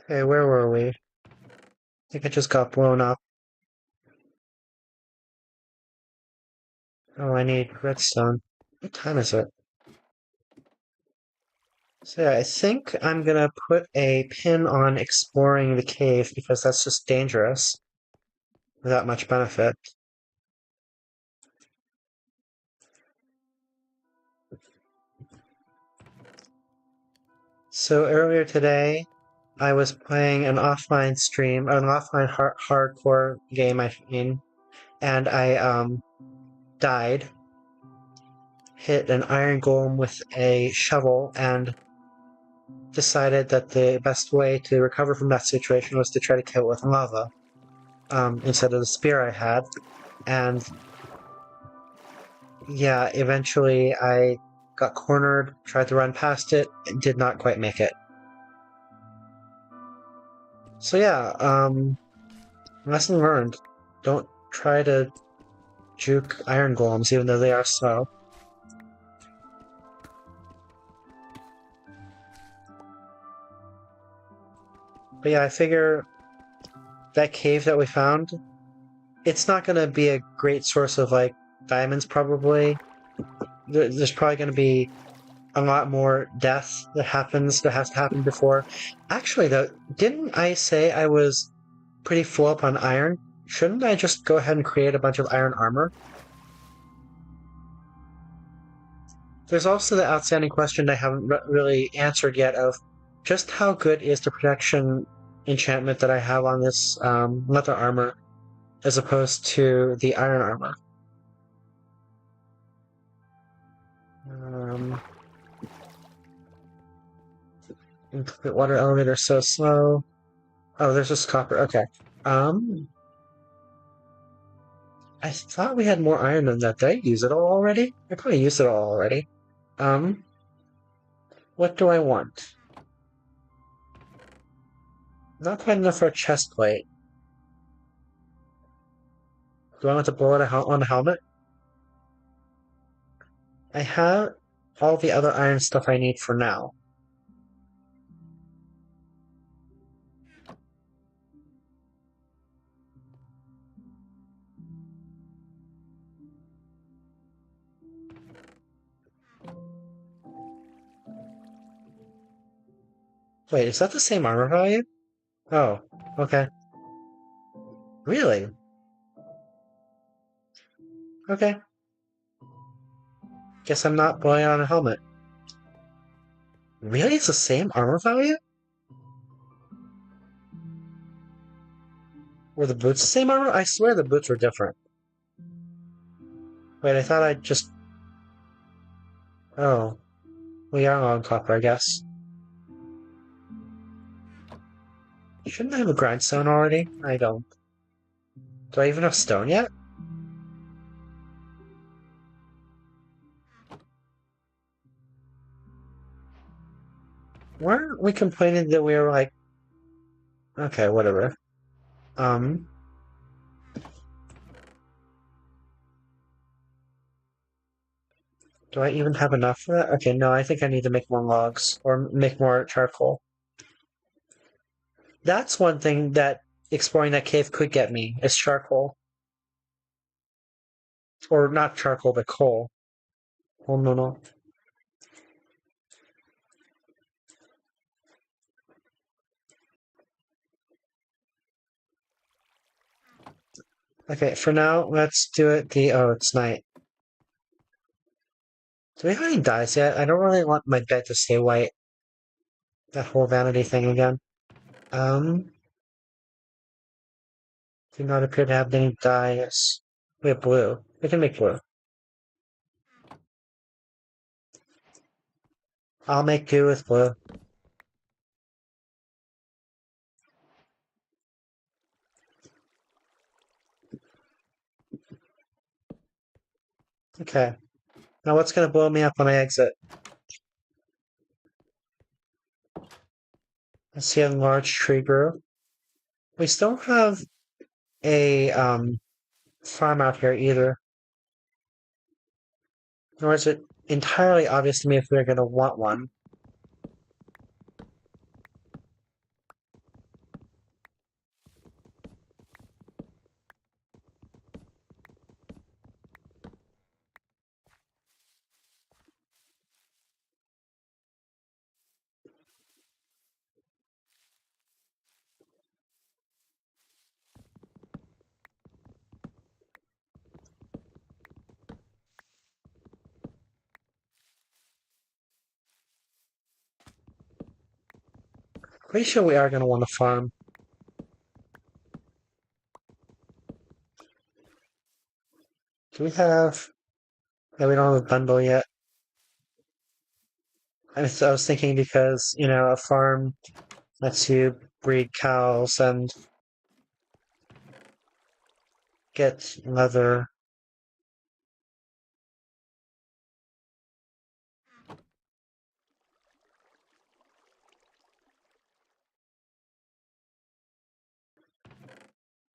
Okay, where were we? I think I just got blown up. Oh, I need redstone. What time is it? So yeah, I think I'm gonna put a pin on exploring the cave because that's just dangerous without much benefit. So earlier today, I was playing an offline stream, an offline hardcore game, I mean, and I died, hit an iron golem with a shovel, and decided that the best way to recover from that situation was to try to kill it with lava instead of the spear I had. And yeah, eventually I got cornered, tried to run past it, and did not quite make it. So yeah, lesson learned. Don't try to juke iron golems even though they are slow. But yeah, I figure that cave that we found, it's not going to be a great source of like diamonds probably. There's probably going to be a lot more death that has to happen before. Actually, though, didn't I say I was pretty full up on iron? Shouldn't I just go ahead and create a bunch of iron armor? There's also the outstanding question I haven't really answered yet of just how good is the protection enchantment that I have on this leather armor as opposed to the iron armor. Um, the water elevator so slow. Oh, there's just copper. Okay. Um, I thought we had more iron than that. Did I use it all already? I probably used it all already. Um, what do I want? Not quite enough for a chest plate. Do I want to blow it on a helmet? I have all the other iron stuff I need for now. Wait, is that the same armor value? Oh, okay. Really? Okay. Guess I'm not blowing on a helmet. Really? It's the same armor value? Were the boots the same armor? I swear the boots were different. Wait, I thought I just... Oh. We are on copper, I guess. Shouldn't I have a grindstone already? I don't. Do I even have stone yet? Weren't we complaining that we were like... Okay, whatever. Um... Do I even have enough for that? Okay, no, I think I need to make more logs. Or make more charcoal. That's one thing that exploring that cave could get me, is charcoal. Or not charcoal, but coal. Oh, no, no. Okay, for now, let's do it oh, it's night. Do we have any dyes yet? I don't really want my bed to stay white. That whole vanity thing again. Um, do not appear to have any dyes. We have blue. We can make blue. I'll make do with blue. Okay. Now what's gonna blow me up when I exit? Let's see a large tree grew. We still have a farm out here either. Nor is it entirely obvious to me if we're gonna want one. Pretty sure we are going to want to farm. Do we have... Yeah, we don't have a bundle yet. I was thinking because, you know, a farm lets you breed cows and get leather.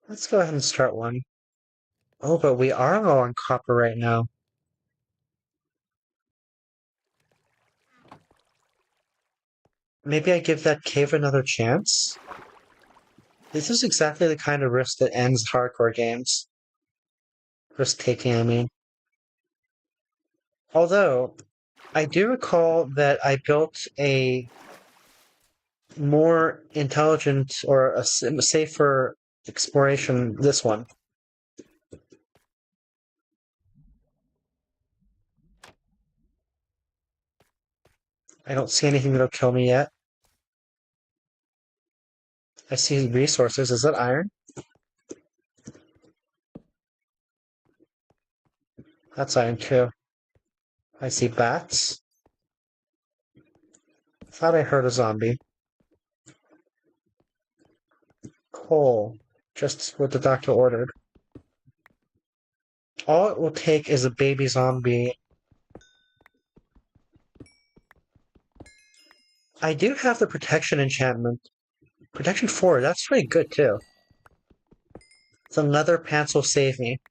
Let's go ahead and start one. Oh, but we are low on copper right now. Maybe I give that cave another chance? This is exactly the kind of risk that ends hardcore games. Risk taking, I mean. Although, I do recall that I built a more intelligent or a safer exploration this one. I don't see anything that'll kill me yet. I see resources. Is that iron? That's iron too. I see bats. Thought I heard a zombie. Coal. Just what the doctor ordered. All it will take is a baby zombie. I do have the protection enchantment. Protection 4, that's pretty good too. The leather pants will save me.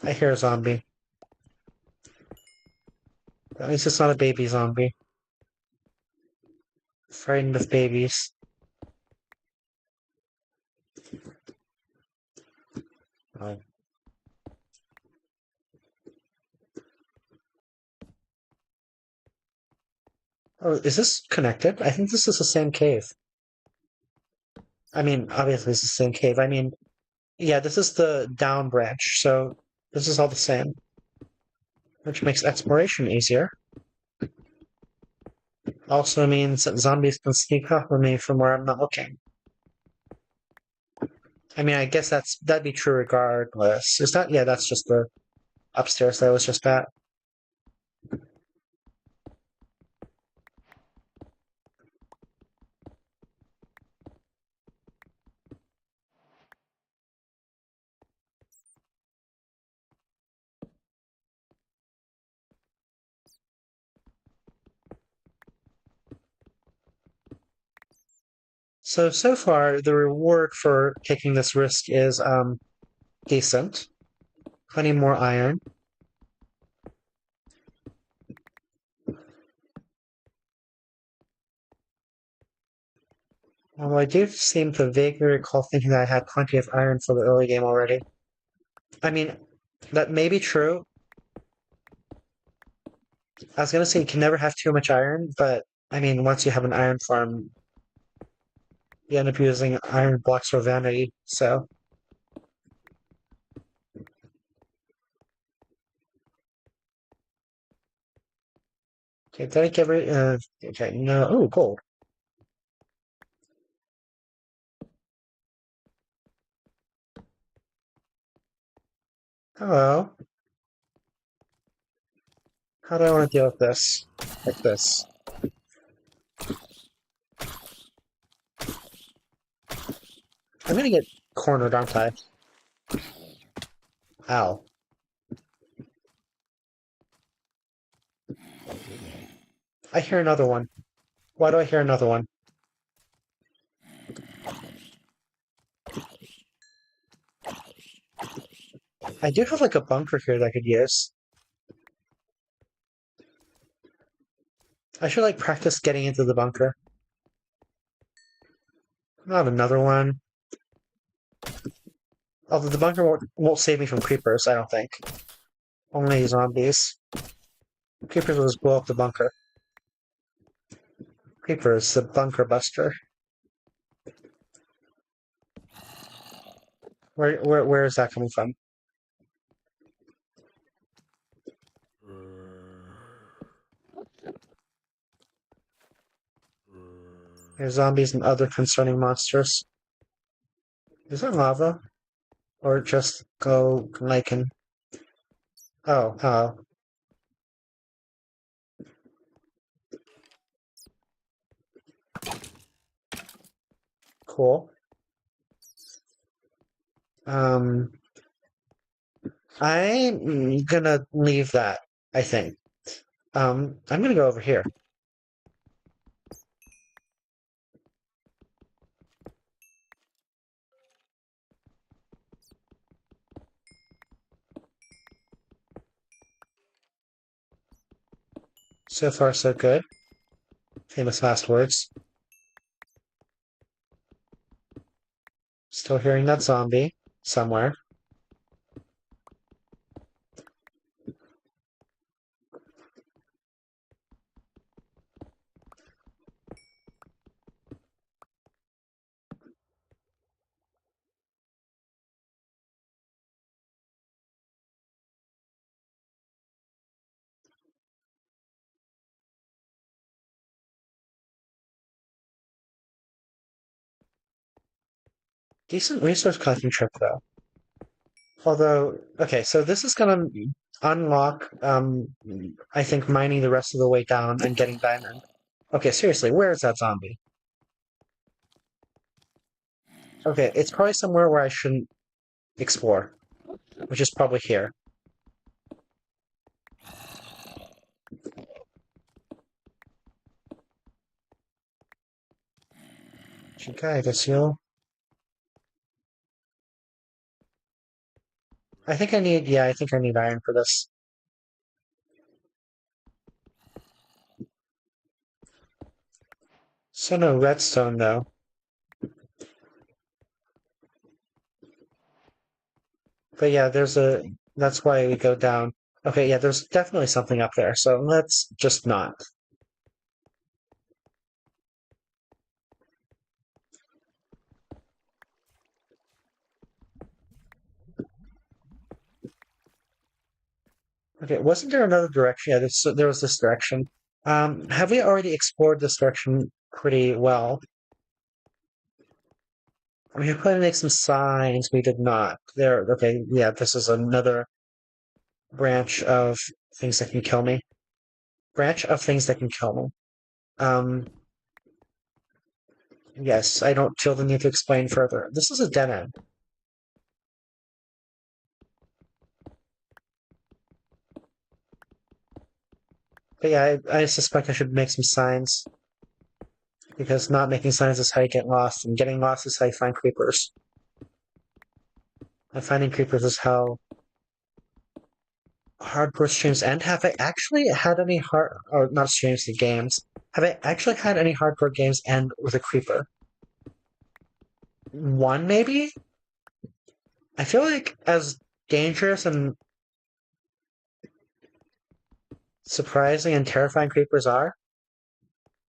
I hear a zombie. At least it's not a baby zombie. Frightened of babies. Oh. Oh, is this connected? I think this is the same cave. I mean, obviously it's the same cave. I mean, yeah, this is the down branch, so this is all the same. Which makes exploration easier. Also means that zombies can sneak up on me from where I'm not looking. I mean, I guess that'd be true regardless. Is that? Yeah, that's just the upstairs that I was just at. So far, the reward for taking this risk is decent. Plenty more iron. Although I do seem to vaguely recall thinking that I had plenty of iron for the early game already. I mean, that may be true. I was gonna say you can never have too much iron, but I mean, once you have an iron farm, you end up using iron blocks for vanity, so. Okay, did I get rid okay, no, oh, gold. Hello. How do I want to deal with this? Like this. I'm gonna get cornered, aren't I? Ow. I hear another one. Why do I hear another one? I do have like a bunker here that I could use. I should like practice getting into the bunker. Not another one. Although the bunker won't save me from creepers, I don't think. Only zombies. Creepers will just blow up the bunker. Creepers, the bunker buster. Where is that coming from? There's zombies and other concerning monsters. Is there lava? Or just go like an... Oh, oh. Cool. Um, I'm gonna leave that, I think. I'm gonna go over here. So far, so good. Famous last words. Still hearing that zombie somewhere. Decent resource collecting trip, though. Although, okay, so this is gonna unlock, I think, mining the rest of the way down and getting diamond. Okay, seriously, where is that zombie? Okay, it's probably somewhere where I shouldn't explore, which is probably here. Okay, I guess you. I think I need, yeah, I think I need iron for this. So no redstone, though. But yeah, that's why we go down. Okay, yeah, there's definitely something up there, so let's just not. Okay, wasn't there another direction? Yeah, there was this direction. Have we already explored this direction pretty well? We could probably make some signs. We did not. There, okay, yeah, this is another branch of things that can kill me. Branch of things that can kill me. Um, yes, I don't feel the need to explain further. This is a dead end. But yeah, I suspect I should make some signs because not making signs is how you get lost, and getting lost is how you find creepers. And finding creepers is how hardcore streams end. Have I actually had any or not streams, the games? Have I actually had any hardcore games end with a creeper? One, maybe? I feel like as dangerous and surprising and terrifying creepers are,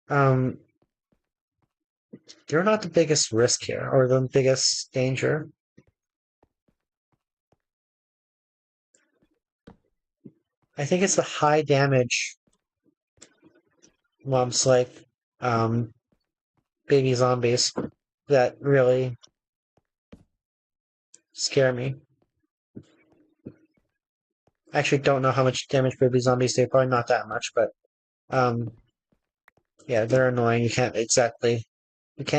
um, they're not the biggest risk here or the biggest danger. I think it's the high damage lumps like um, baby zombies that really scare me. I actually don't know how much damage baby zombies do. Probably not that much, but um, yeah, they're annoying. You can't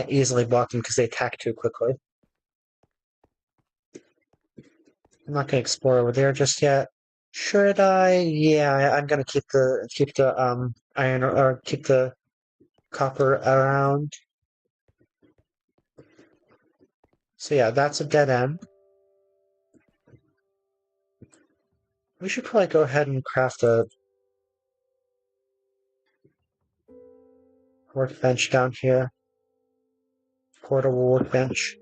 easily block them because they attack too quickly. I'm not gonna explore over there just yet. Should I? Yeah, I'm gonna keep the iron or keep the copper around. So yeah, that's a dead end. We should probably go ahead and craft a workbench down here. Portable workbench.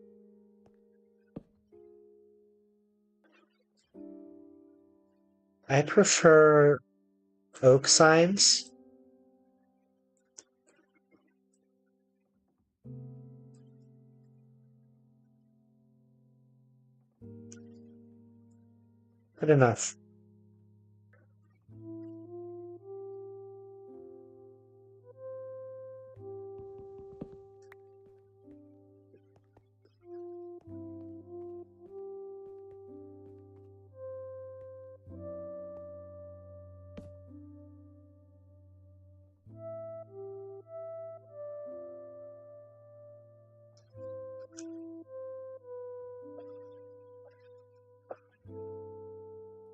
I prefer oak signs. Good enough.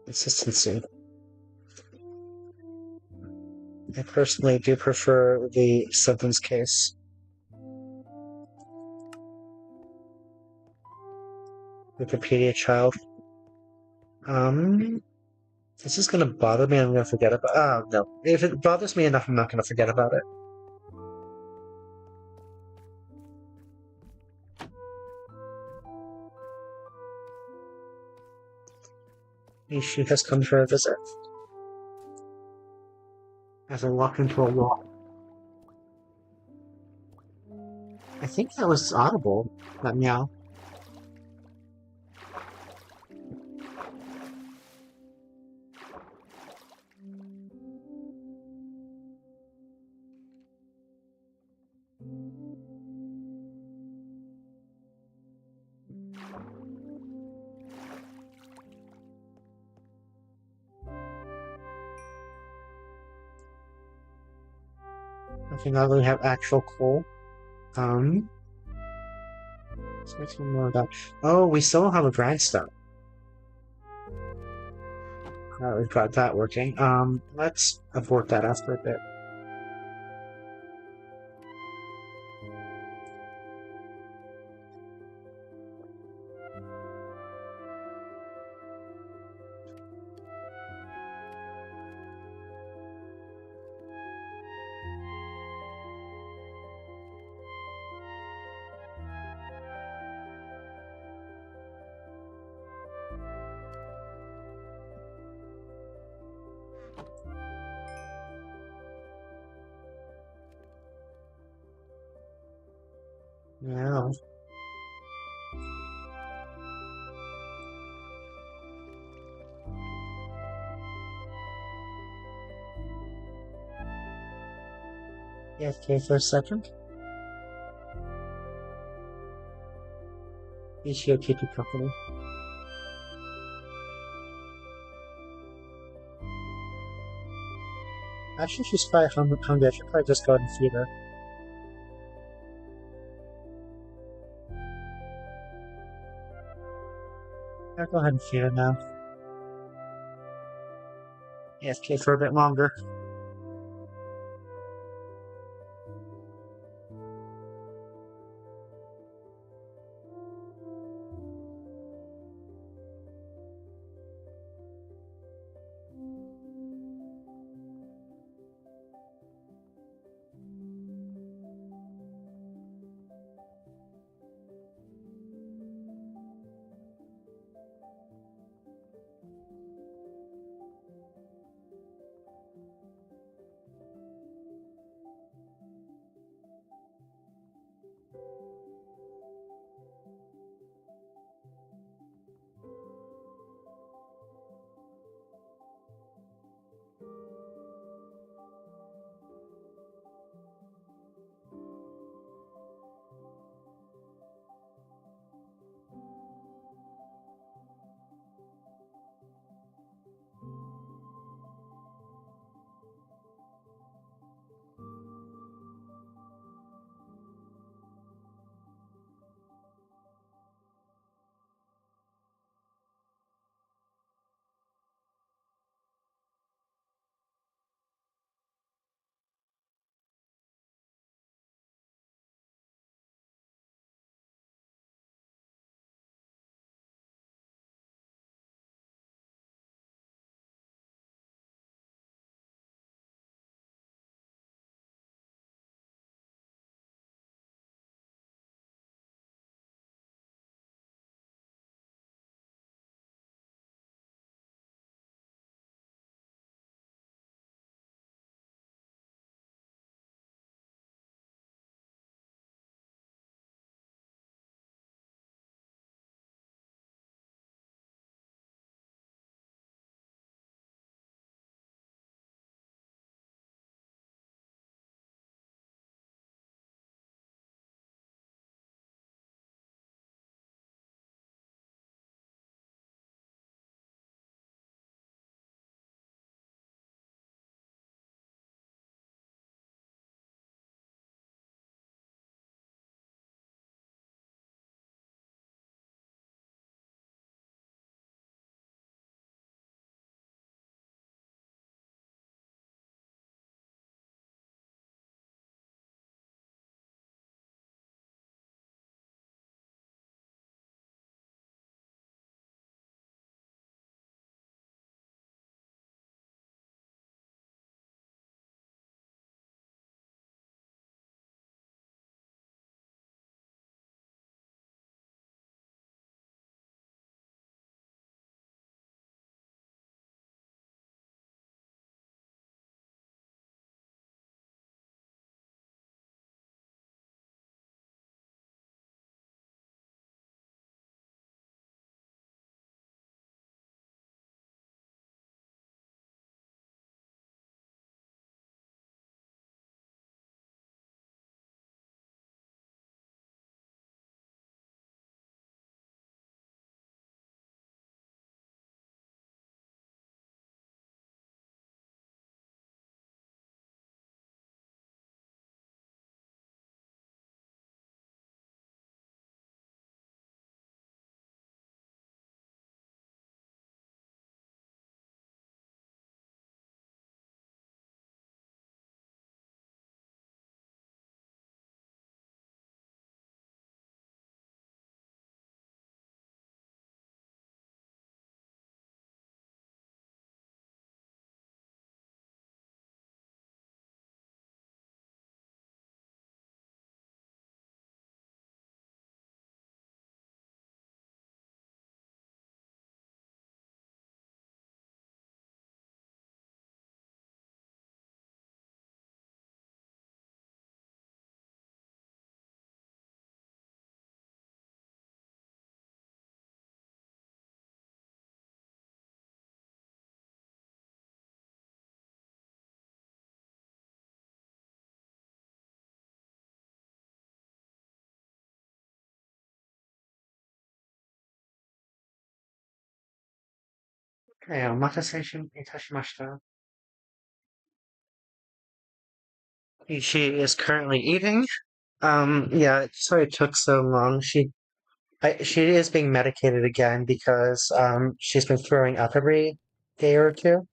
consistency. I personally do prefer the sentence case. Wikipedia child. This is gonna bother me. I'm gonna forget about. Oh no! If it bothers me enough, I'm not gonna forget about it. She has come for a visit. As I walk into a wall. I think that was audible. That meow. Okay, now that we have actual coal. Let's make some more of that. Oh, we still don't have a grindstone. Alright, we've got that working. Let's abort that after a bit. Yeah. Yeah, okay, for a second. Ishio keep you company. Actually, she's probably hungry. I should probably just go ahead and feed her. I'll go ahead and feed her now. AFK for a bit longer. お待たせいたしました。She is currently eating. Yeah, sorry it took so long. She is being medicated again because she's been throwing up every day or two.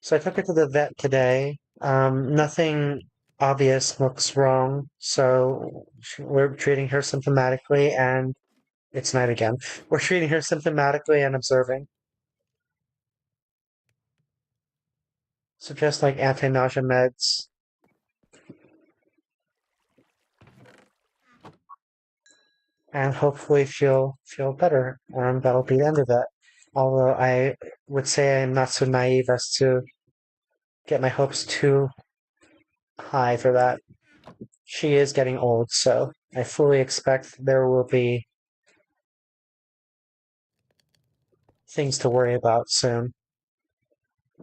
So I took her to the vet today. Nothing obvious looks wrong, so we're treating her symptomatically, and it's night again. We're treating her symptomatically and observing. So just like anti-nausea meds, and hopefully she'll feel better, and that'll be the end of it. Although I would say I'm not so naive as to get my hopes too high for that. She is getting old, so I fully expect there will be things to worry about soon.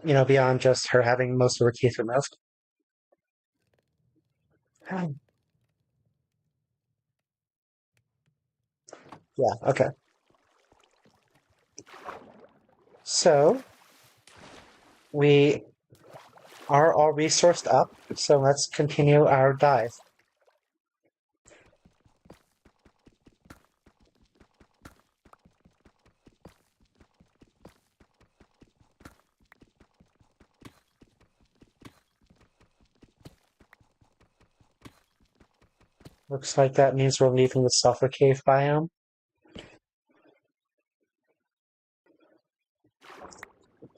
Beyond just her having most of her teeth removed. Yeah, okay. So we are all resourced up, so let's continue our dive. Looks like that means we're leaving the sulfur cave biome.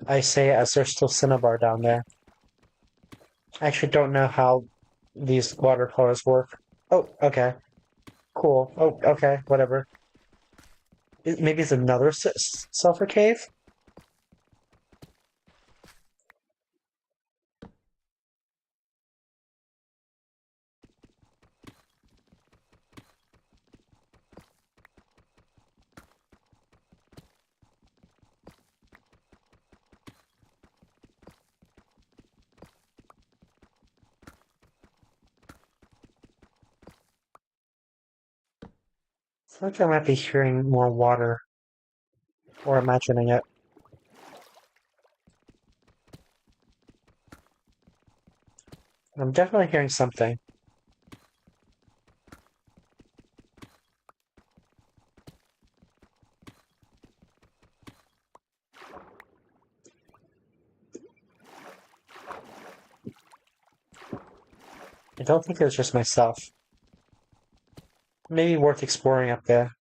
I say as there's still cinnabar down there. I actually don't know how these watercolors work. Oh, okay. Cool. Oh, okay. Whatever. Maybe it's another sulfur cave? I feel like I might be hearing more water or imagining it. I'm definitely hearing something. I don't think it was just myself. Maybe worth exploring up there.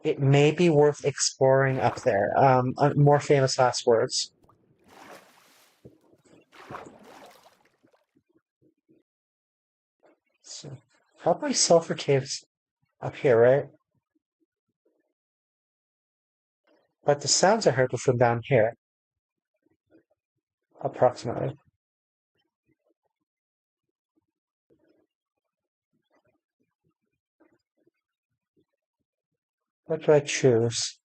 It may be worth exploring up there. More famous last words. So, probably sulfur caves up here, right? But the sounds I heard were from down here, approximately. What do I choose?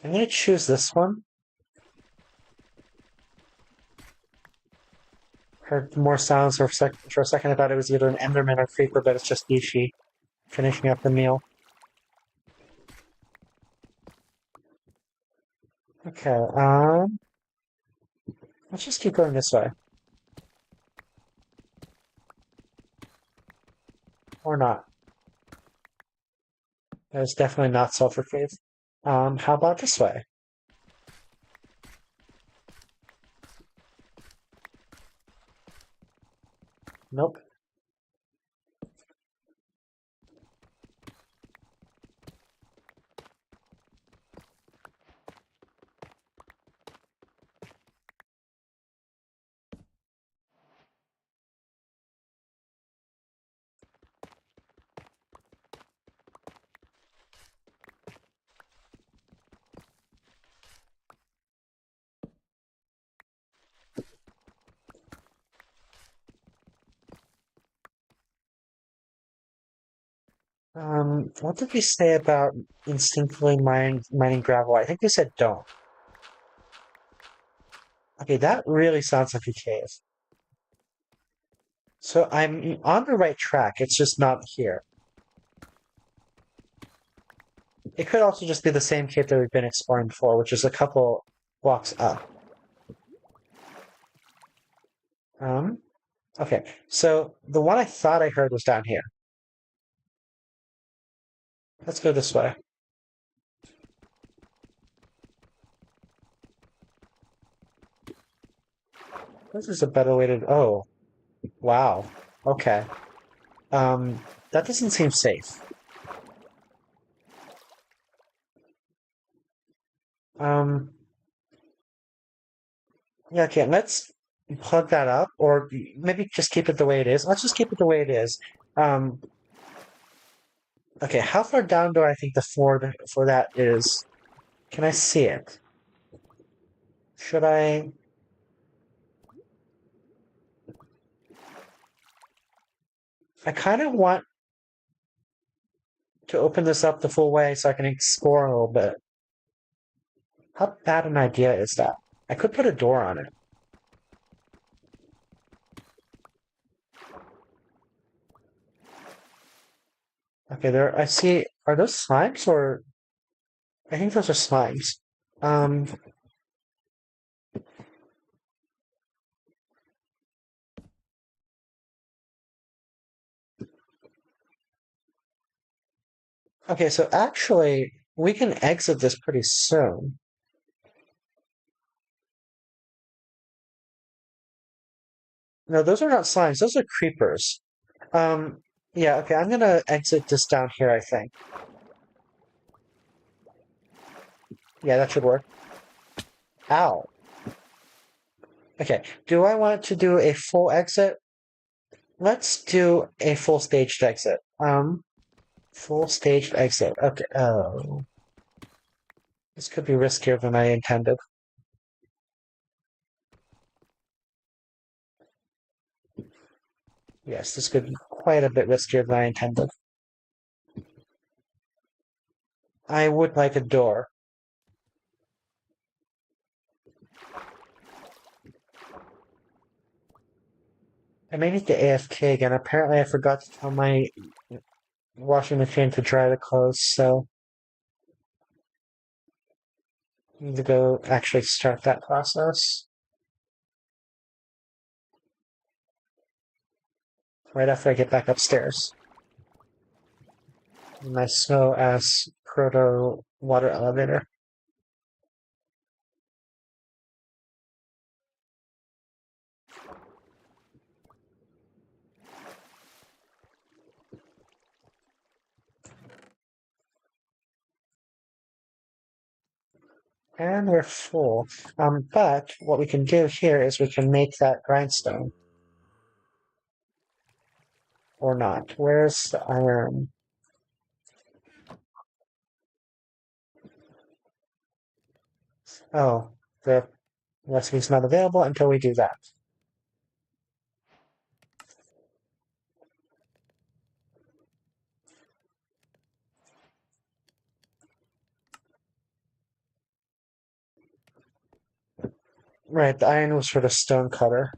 I'm gonna choose this one. Heard more sounds for a second. I thought it was either an Enderman or Creeper, but it's just Ishi finishing up the meal. Okay, let's just keep going this way. Or not. There's definitely not sulfur cave. How about this way? Nope. What did we say about instinctively mining gravel? I think we said don't. Okay, that really sounds like a cave. So I'm on the right track, it's just not here. It could also just be the same cave that we've been exploring before, which is a couple blocks up. Um, okay, so the one I thought I heard was down here. Let's go this way. This is a better way to. Oh, wow. Okay. That doesn't seem safe. Um, yeah, okay, let's plug that up, or maybe just keep it the way it is. Let's just keep it the way it is. Um, okay, how far down do I think the for that is? Can I see it? Should I? I kind of want to open this up the full way so I can explore a little bit. How bad an idea is that? I could put a door on it. Okay, there. I see. Are those slimes or? I think those are slimes. Um. Okay, so actually, we can exit this pretty soon. No, those are not slimes. Those are creepers. Um. Yeah. Okay, I'm gonna exit this down here. I think. Yeah, that should work. Ow. Okay. Do I want to do a full exit? Let's do a full staged exit. Full staged exit. Okay. Oh, this could be riskier than I intended. Yes, this could be quite a bit riskier than I intended. I would like a door. I may need to AFK again. Apparently, I forgot to tell my washing machine to dry the clothes, so I need to go actually start that process right after I get back upstairs. Nice slow ass proto water elevator. And we're full. But what we can do here is we can make that grindstone. Or not. Where's the iron? Oh, the recipe's not available until we do that. Right, the iron was for the stone cutter.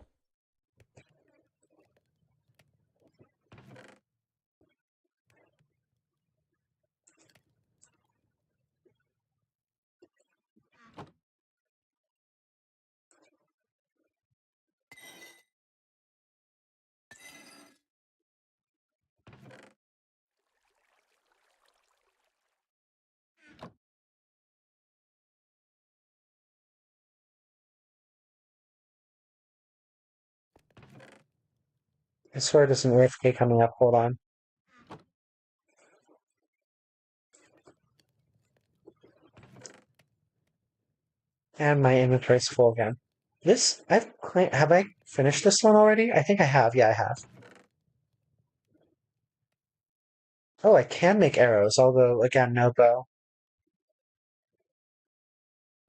I swear there's an AFK coming up. Hold on. And my inventory's full again. Have I finished this one already? I think I have. Yeah, I have. Oh, I can make arrows, although again, no bow.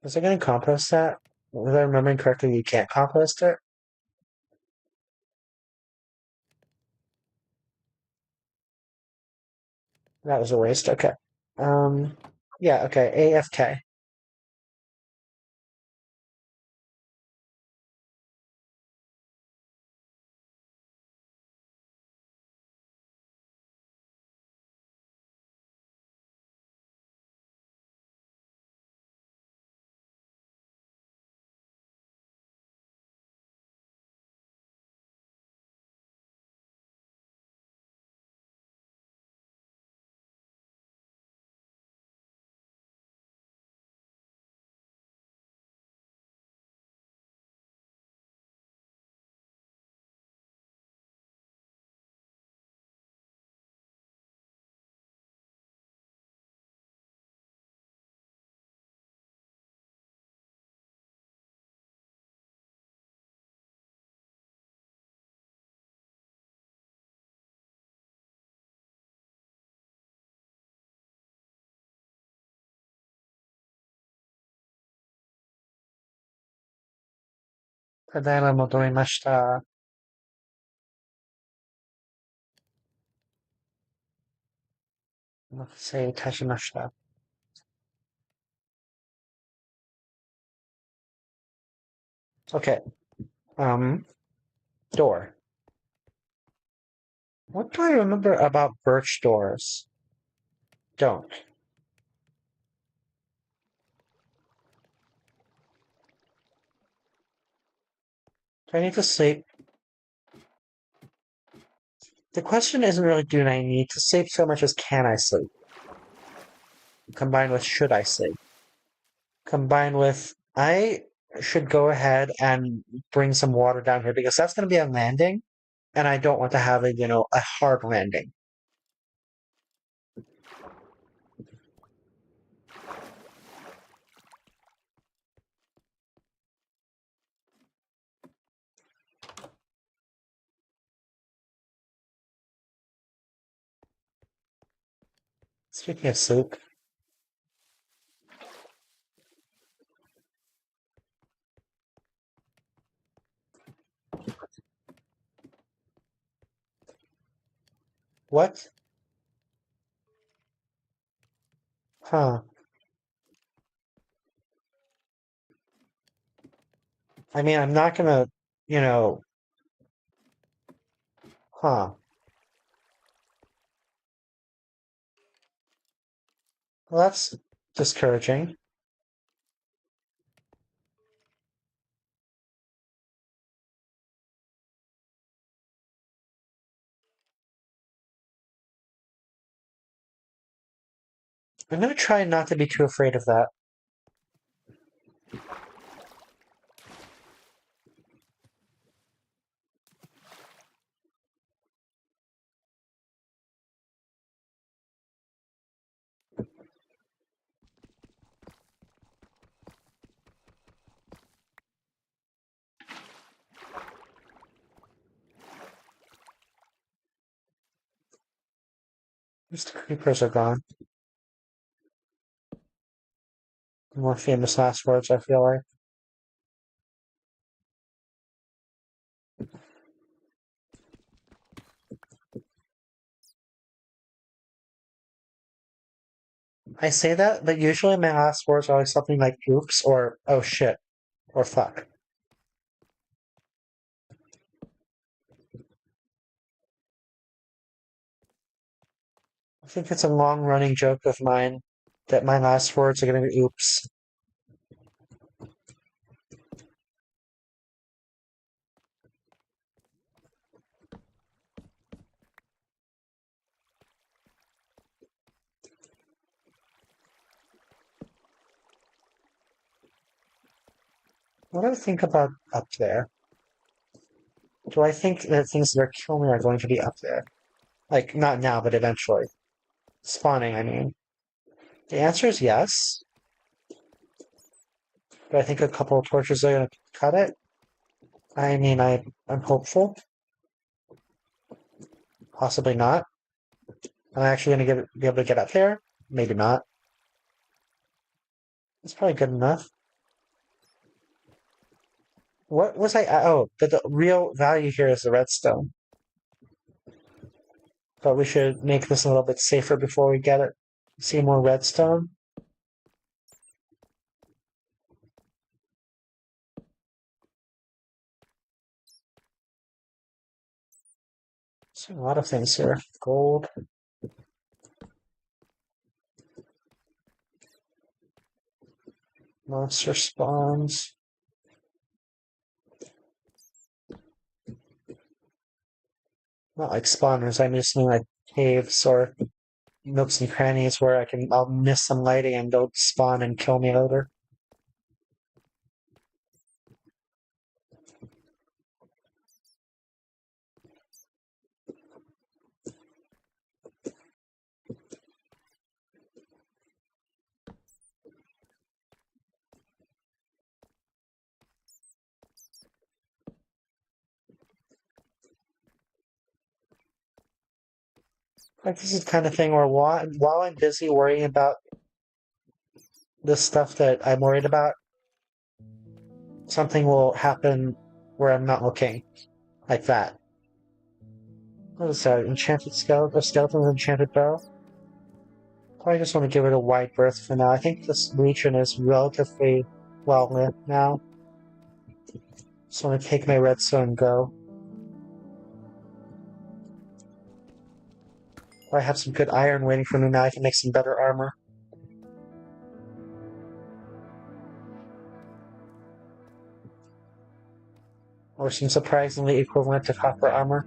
Was I going to compost that? Was I remembering correctly? You can't compost it. That was a waste. Okay. Um. Yeah. Okay. AFK. ただいま戻りました。お待たせいたしました。Okay. Door. What do I remember about birch doors? Don't. Do I need to sleep? The question isn't really do I need to sleep so much as can I sleep? Combined with should I sleep? Combined with I should go ahead and bring some water down here because that's going to be a landing, and I don't want to have a hard landing. Speaking of sleep, what? Huh. I mean, I'm not gonna, you know, huh. Well, that's discouraging. I'm gonna try not to be too afraid of that. Most creepers are gone. More famous last words, I feel like. I say that, but usually my last words are always something like oops or oh shit or fuck. I think it's a long running joke of mine that my last words are gonna be oops. What do I think about up there? Do I think that things that are killing me are going to be up there? Like, not now, but eventually. Spawning, I mean. The answer is yes. But I think a couple of torches are going to cut it. I mean, I'm hopeful. Possibly not. Am I actually going to be able to get up there? Maybe not. It's probably good enough. What was I? Oh, the real value here is the redstone. But we should make this a little bit safer before we get it. See more redstone. See a lot of things here. Gold. Monster spawns. Not like spawners, I just mean like caves or nooks and crannies where I'll miss some lighting and they'll spawn and kill me later. Like this is the kind of thing where while I'm busy worrying about the stuff that I'm worried about, something will happen where I'm not looking. Like that. What is that? Enchanted skeleton? A skeleton with enchanted bow? I just want to give it a wide berth for now. I think this region is relatively well lit now. Just want to take my redstone and go. I have some good iron waiting for me now. I can make some better armor. Or some surprisingly equivalent to copper armor.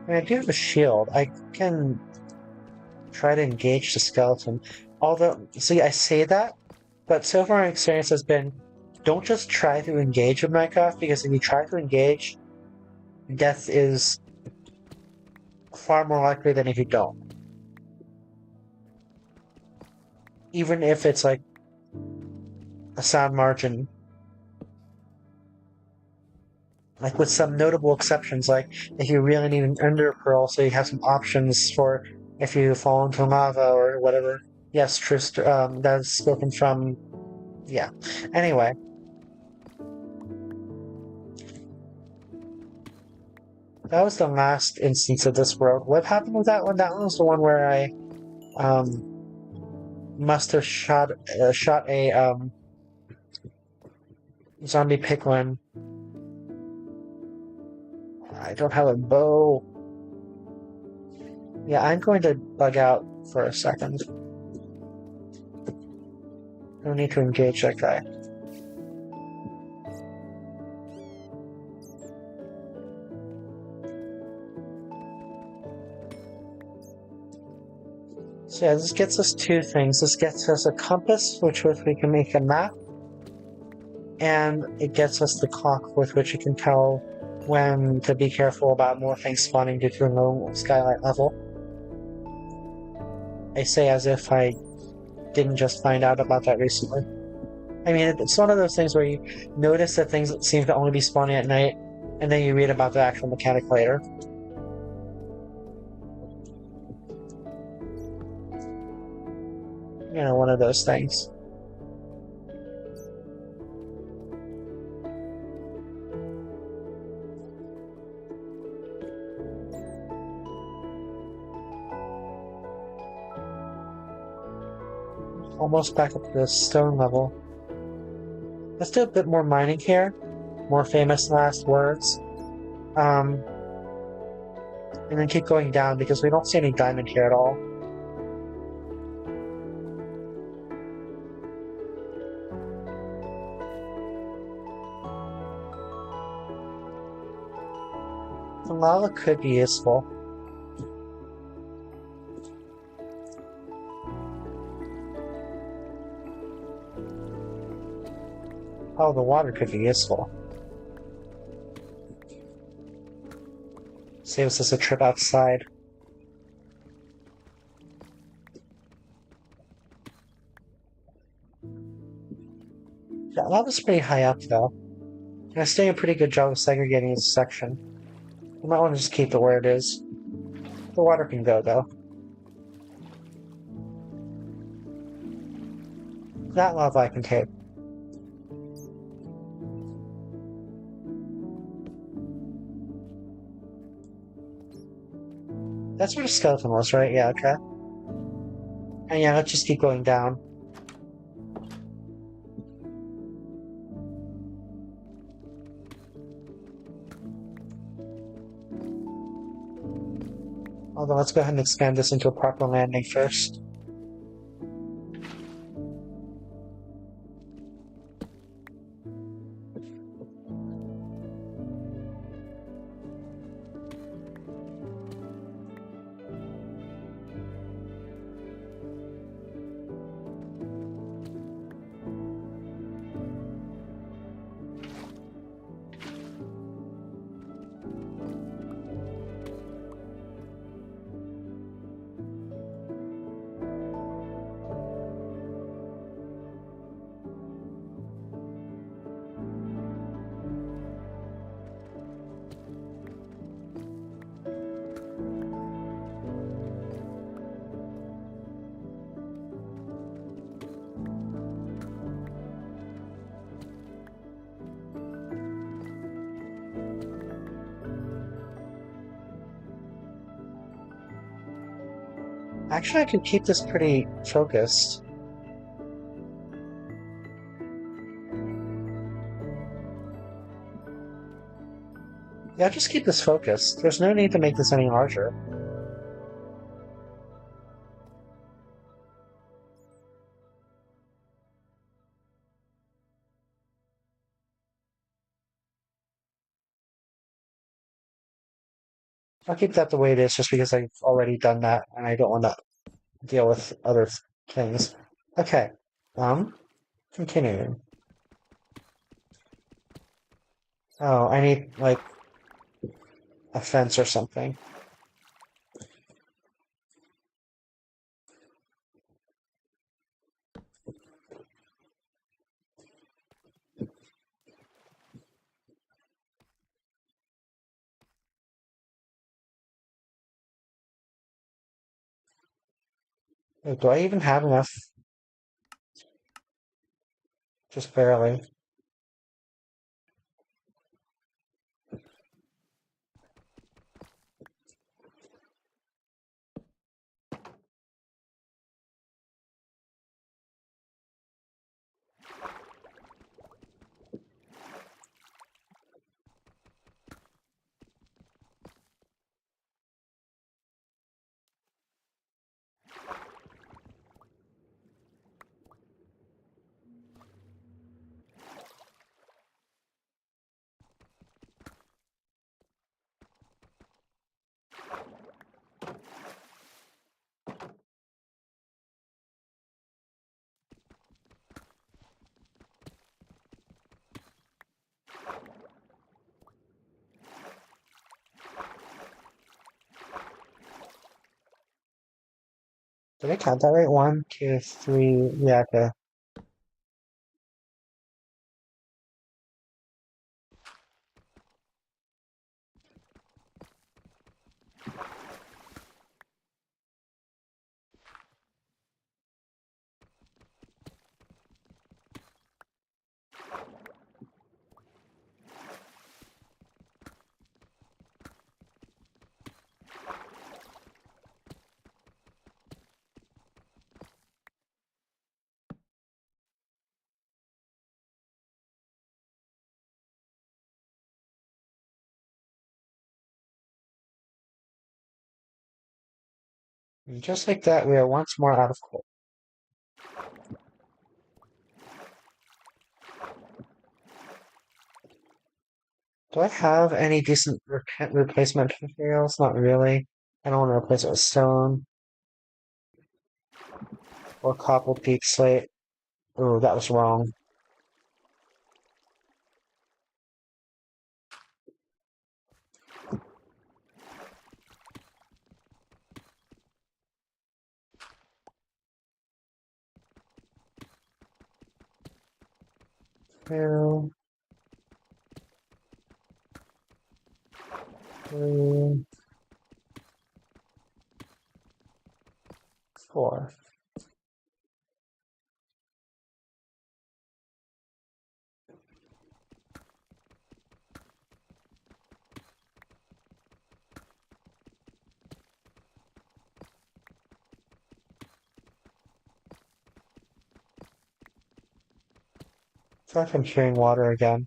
I mean, I do have a shield. I can try to engage the skeleton. Although, see, I say that, but so far my experience has been, don't just try to engage with Minecraft, because if you try to engage, death is far more likely than if you don't. Even if it's like a sound margin. Like with some notable exceptions, like if you really need an ender pearl, so you have some options for if you fall into lava or whatever. Yes, Trist, that's spoken from. Yeah. Anyway. That was the last instance of this world. What happened with that one? That one was the one where I must have shot a zombie piglin. I don't have a bow. Yeah, I'm going to bug out for a second. No need to engage that guy. So yeah, this gets us two things. This gets us a compass, with which we can make a map, and it gets us the clock with which we can tell when to be careful about more things spawning due to a low skylight level. I say as if I didn't just find out about that recently. I mean, it's one of those things where you notice that things seem to only be spawning at night, and then you read about the actual mechanic later. You know, one of those things. Almost back up to the stone level. Let's do a bit more mining here. More famous last words. And then keep going down because we don't see any diamond here at all. The lava could be useful. Oh, the water could be useful. Saves us a trip outside. Yeah, lava's pretty high up, though. And it's doing a pretty good job of segregating this section. You might want to just keep it where it is. The water can go, though. That lava I can take. That's where the skeleton was, right? Yeah, okay. And yeah, let's just keep going down. Although, let's go ahead and expand this into a proper landing first. Actually, I could keep this pretty focused. Yeah, just keep this focused. There's no need to make this any larger. I'll keep that the way it is just because I've already done that and I don't want to deal with other things. Okay. Continuing. Oh, I need, like, a fence or something. Wait, do I even have enough? Just barely. Did I count that right? One, two, three. Yeah, okay. And just like that, we are once more out of coal. Do I have any decent replacement materials? Not really. I don't want to replace it with stone or cobbled peat slate. Oh, that was wrong. Two, three, four. I feel like I'm hearing water again.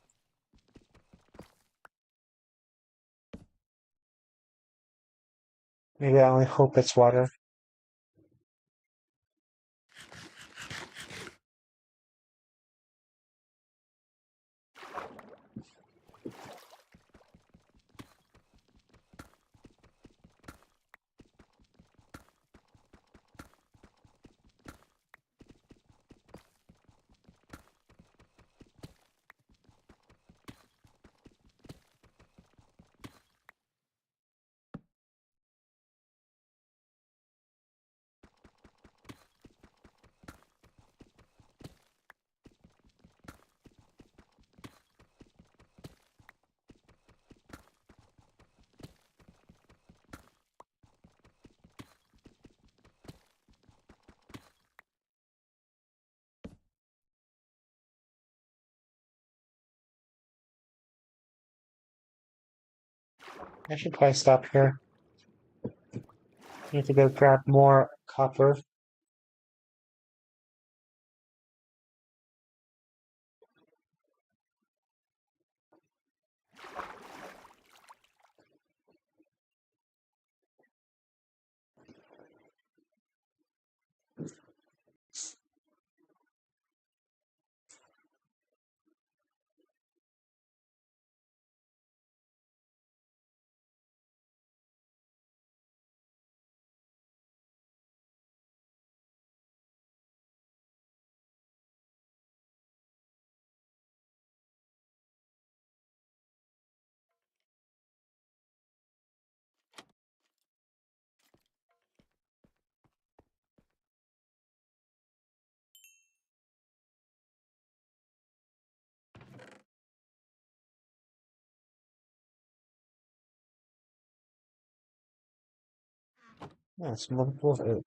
Maybe I only hope it's water. I should probably stop here. Need to go grab more copper. Yes, multiple eight.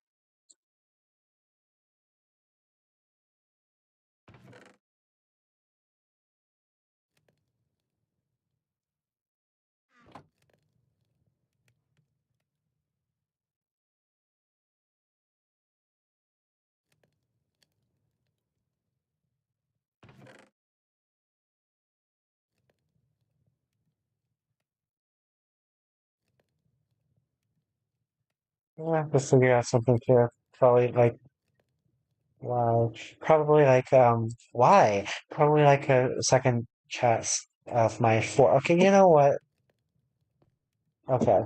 I have to figure out something here. Probably like why? Probably like why? Probably like a second chest of my four. Okay, you know what? Okay,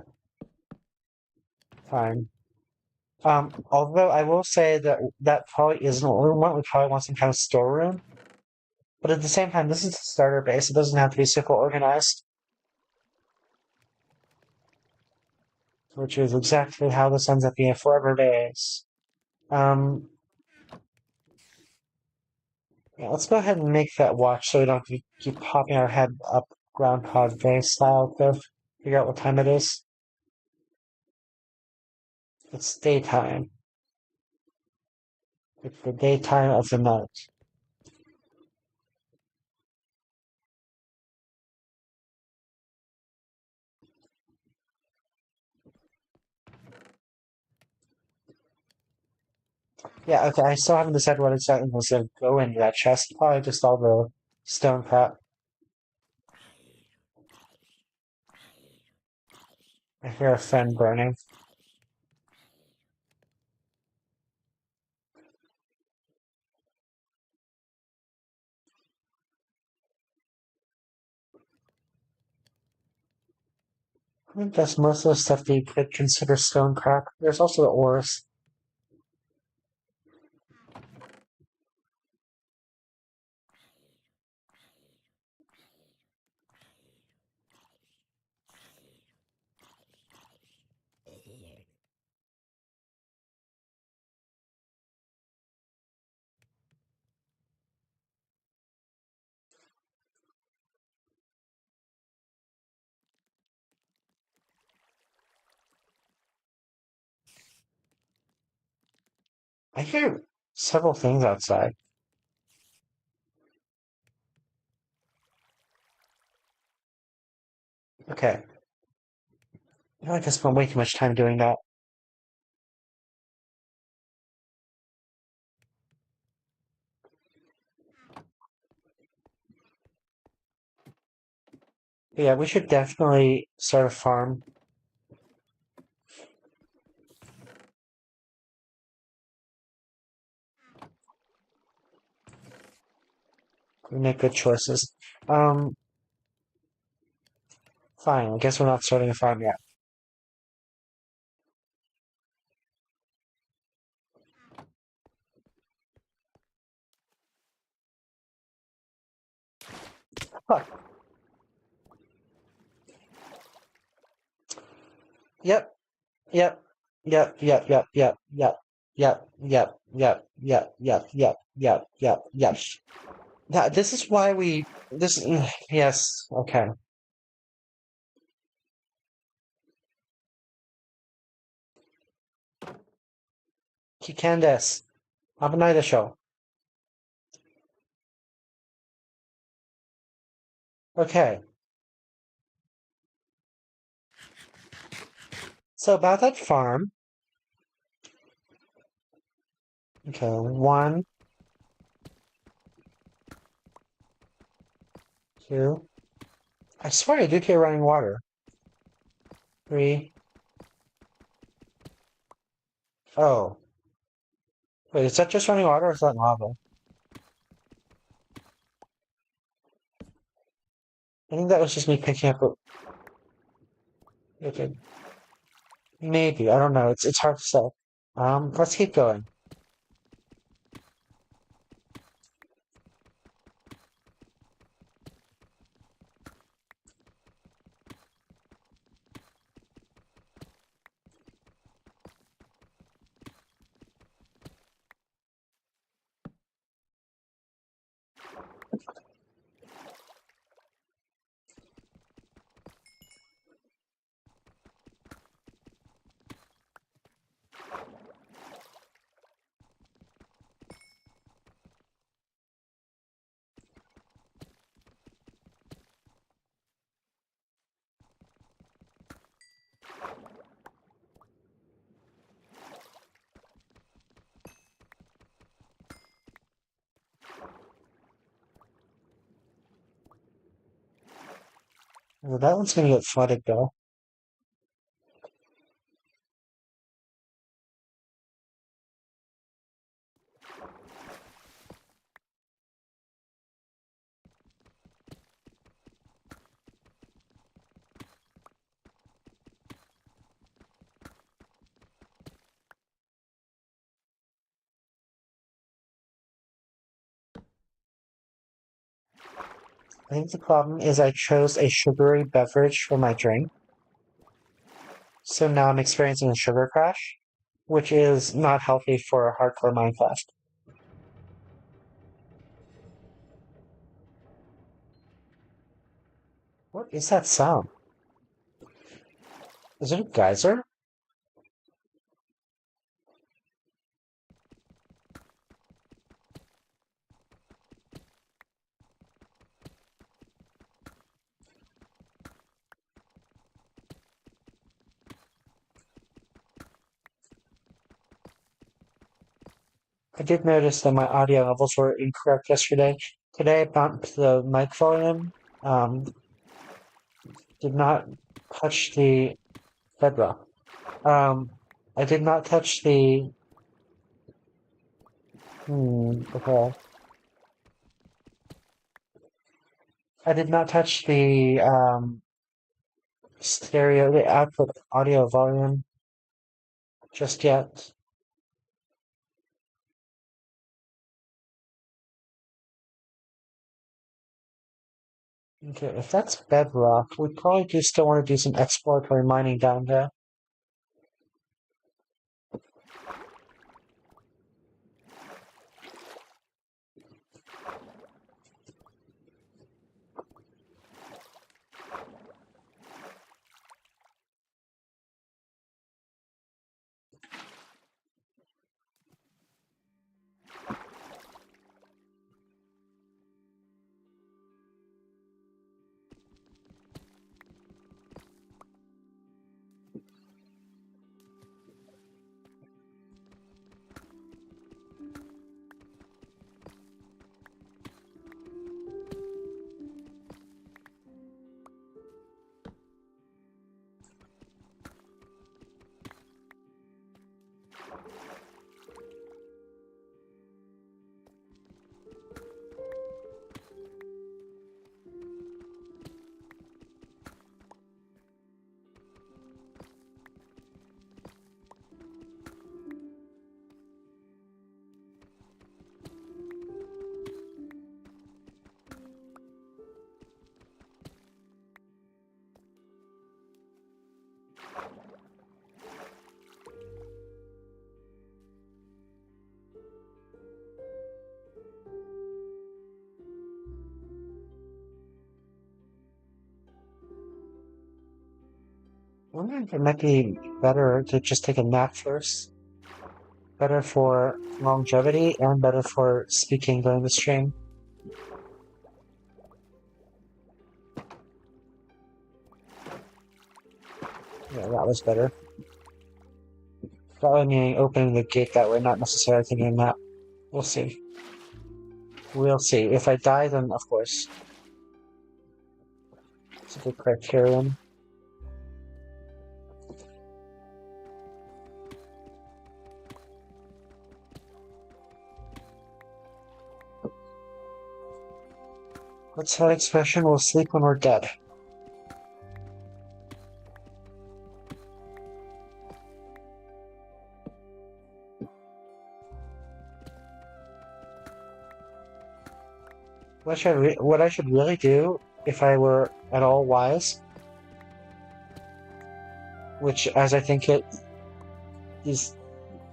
fine. Although I will say that that probably isn't what we want. We probably want some kind of storeroom. But at the same time, this is a starter base. It doesn't have to be super organized, which is exactly how this ends up being a forever base. Um, yeah, let's go ahead and make that watch so we don't keep popping our head up Groundhog Day style to figure out what time it is. It's daytime. It's the daytime of the night. Yeah, okay, I still haven't decided what exactly was going to go into that chest. Probably just all the stone crap. I hear a fen burning. I think that's most of the stuff that you could consider stone crap. There's also the ores. I hear several things outside. Okay. I feel like I spent way too much time doing that. But yeah, we should definitely start a farm. We make good choices. Um, fine. I guess we're not starting a farm yet. Huh. Yep. Yep. Yep. Yep. Yep. Yep. Yep. Yep. Yep. Yep. Yep. Yep. Yep. Yep. Yep. Yep. This is why we. This. Yes. Okay. Candace, have a night show. Okay. So about that farm. Okay, 1, 2. I swear I did hear running water. 3. Oh. Wait, is that just running water or is that lava? I think that was just me picking up okay. Maybe, I don't know. It's hard to say. Let's keep going. Well, that one's gonna get flooded though. I think the problem is I chose a sugary beverage for my drink. So now I'm experiencing a sugar crash, which is not healthy for a hardcore Minecraft. What is that sound? Is it a geyser? I did notice that my audio levels were incorrect yesterday. Today I bumped the mic volume, um, did not touch the bedrock. Um, I did not touch the, okay. I did not touch the, stereo, the output audio volume just yet. Okay, if that's bedrock, we probably do still want to do some exploratory mining down there. I wonder if it might be better to just take a nap first. Better for longevity and better for speaking during the stream. Yeah, that was better. Probably meaning opening the gate that way, not necessarily thinking that. We'll see. We'll see. If I die, then of course. It's a good criterion. What's that expression? We'll sleep when we're dead. What I should really do, if I were at all wise, which as I think it is,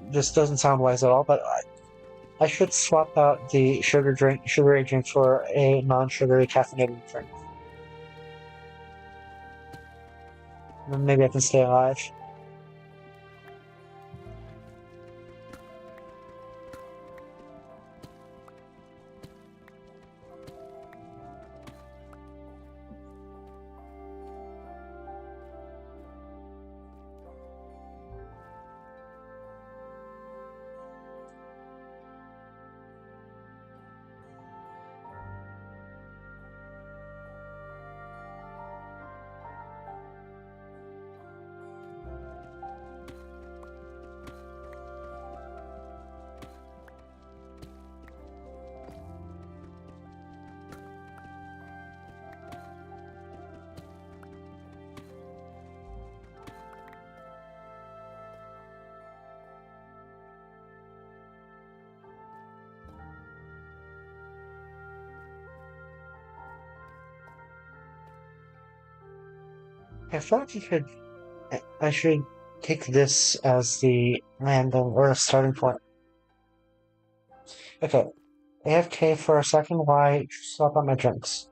this doesn't sound wise at all, but I should swap out the sugary drink for a non-sugary caffeinated drink. Then maybe I can stay alive. I thought you could. I should take this as the landing or starting point. Okay, AFK for a second. Why swap out my drinks?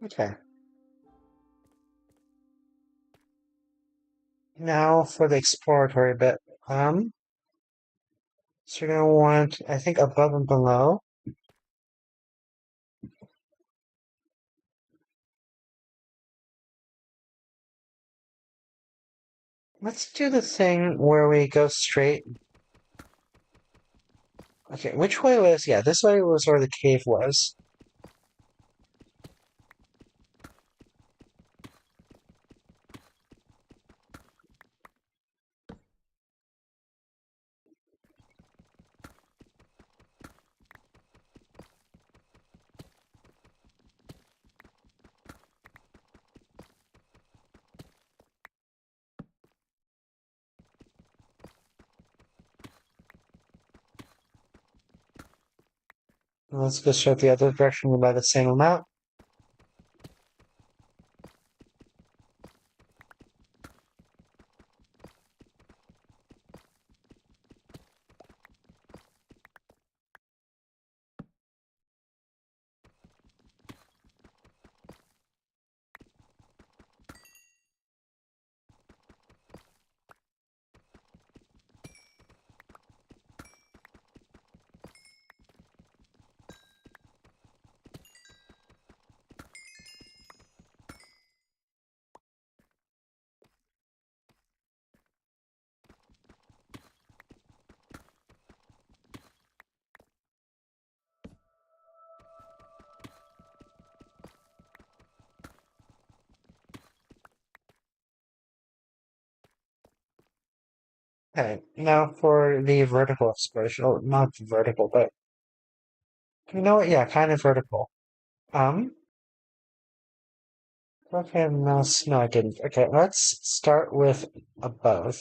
Okay. Now for the exploratory bit. So you're gonna want, I think, above and below. Let's do the thing where we go straight. Okay, which way was? Yeah, this way was where the cave was. Let's go straight the other direction by the same amount. Okay, now for the vertical exploration. Oh, not vertical, but you know what? Yeah, kind of vertical. Um, okay, mouse. No, I didn't. Okay, let's start with above.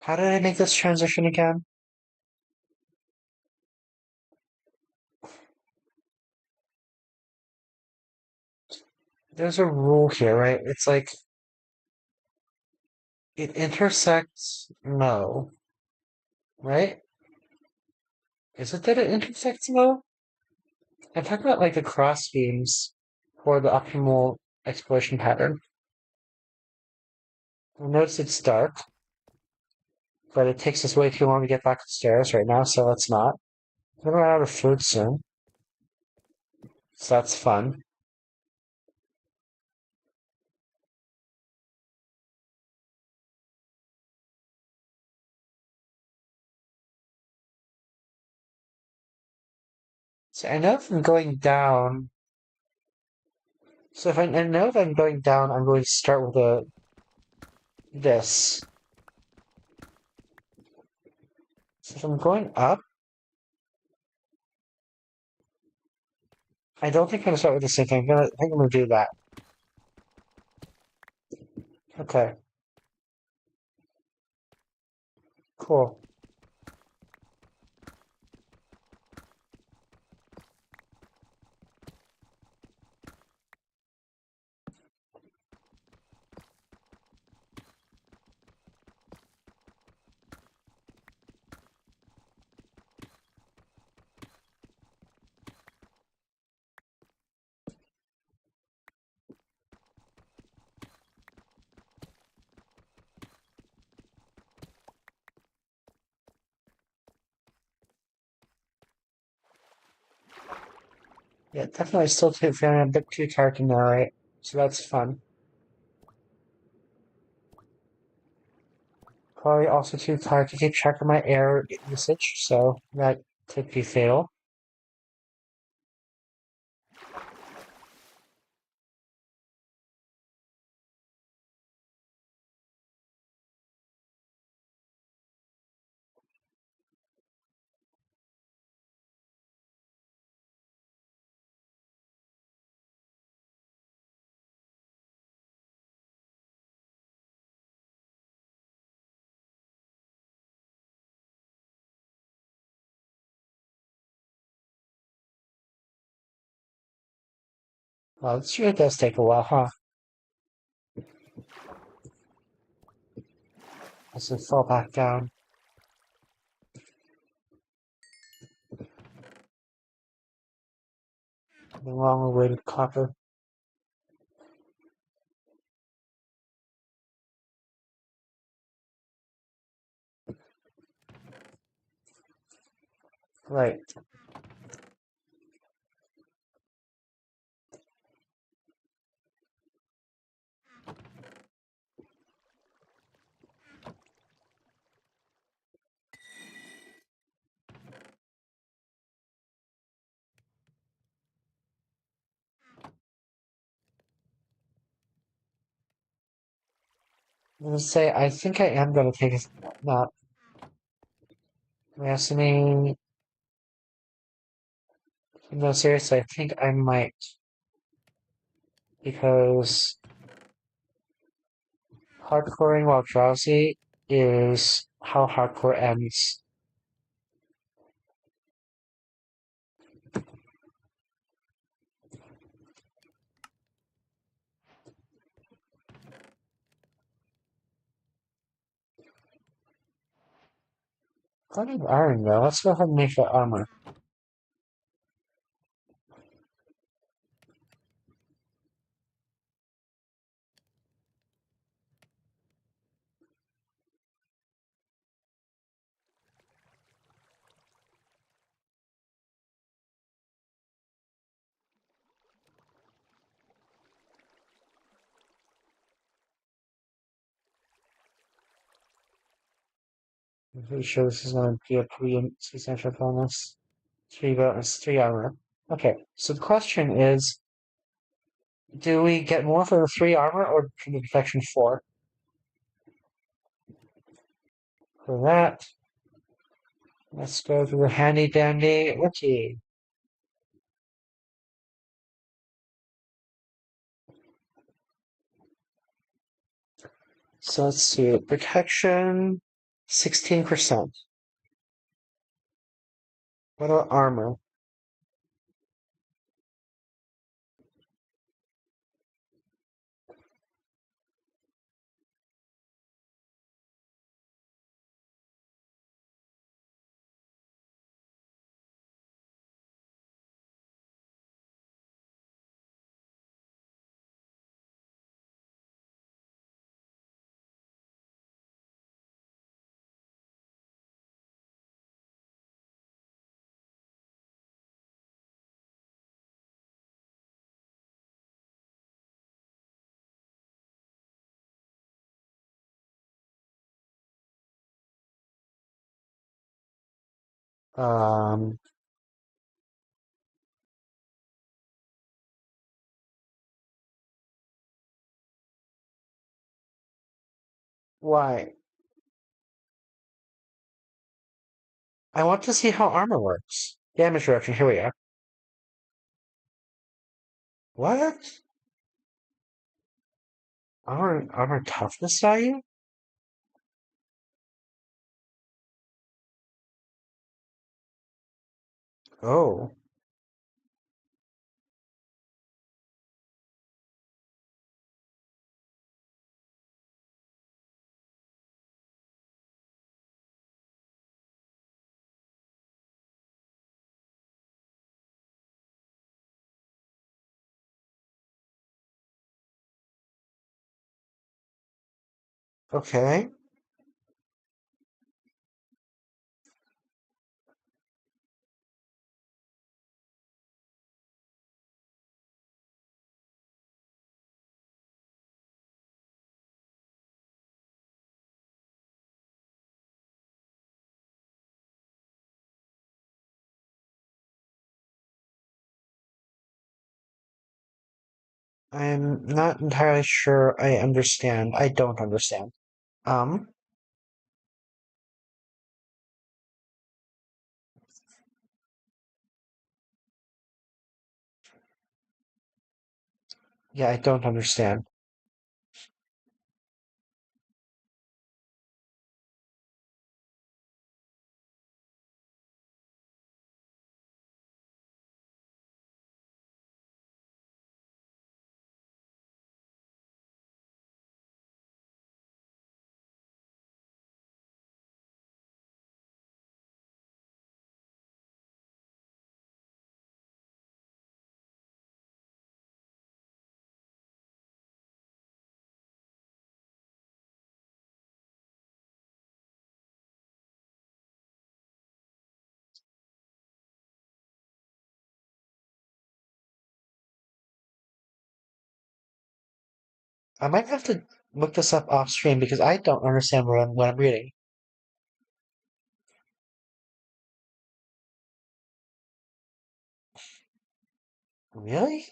How did I make this transition again? There's a rule here, right? It's like it intersects no, right? Is it that it intersects no? I'm talking about like the cross beams for the optimal exploration pattern. Notice it's dark, but it takes us way too long to get back upstairs right now, so let's not. We're gonna run out of food soon, so that's fun. So I know if I'm going down. So if I know if I'm going down, I'm going to start with this. So if I'm going up, I don't think I'm gonna start with the same thing. I think I'm gonna do that. Okay, cool. Yeah, definitely still feeling a bit too tired to narrate, so that's fun. Probably also too tired to keep track of my air usage, so that could be fatal. Well, it sure does take a while, huh? As we fall back down. The long-awaited copper. Right. I'm gonna say I think I am gonna take a nap. Listening. No, seriously, I think I might because hardcoring while drowsy is how hardcore ends. Plenty of iron though. Let's go ahead and make that armor. I'm pretty sure this is going to be a pretty essential bonus. Three bonus, three armor. Okay, so the question is, do we get more for the three armor or from the protection four? For that, let's go to the handy dandy wiki. So let's see. Protection, 16%. What about armor? Um, why? I want to see how armor works. Damage reduction, here we are. What? Armor toughness value? Oh, okay. I'm not entirely sure I understand. I don't understand. Um, yeah, I don't understand. I might have to look this up off screen because I don't understand what I'm reading. Really?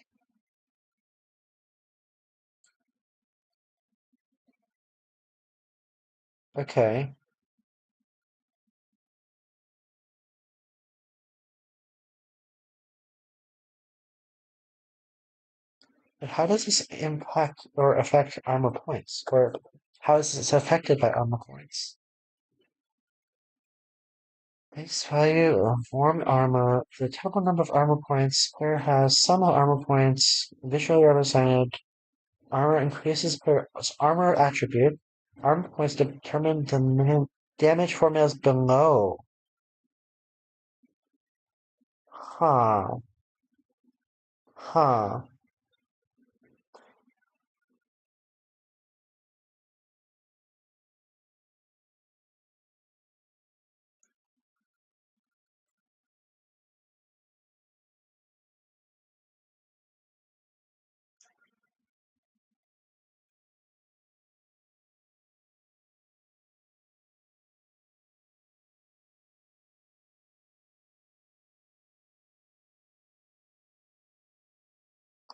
Okay. But how does this impact or affect armor points? Or how is this affected by armor points? Base value of formed armor. For the total number of armor points, player has some armor points visually represented. Armor increases per armor attribute. Armor points determine the minimum damage formulas below. Huh. Huh.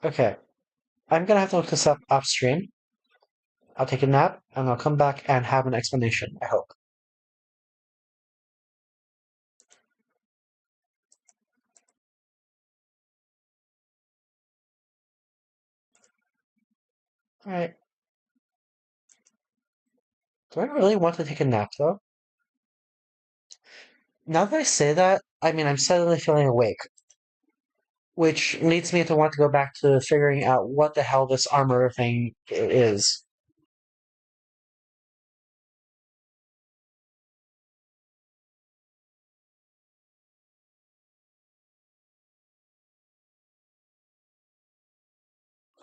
Okay. I'm gonna have to look this up off stream. I'll take a nap and I'll come back and have an explanation, I hope. Alright. Do I really want to take a nap, though? Now that I say that, I mean, I'm suddenly feeling awake, which leads me to want to go back to figuring out what the hell this armor thing is.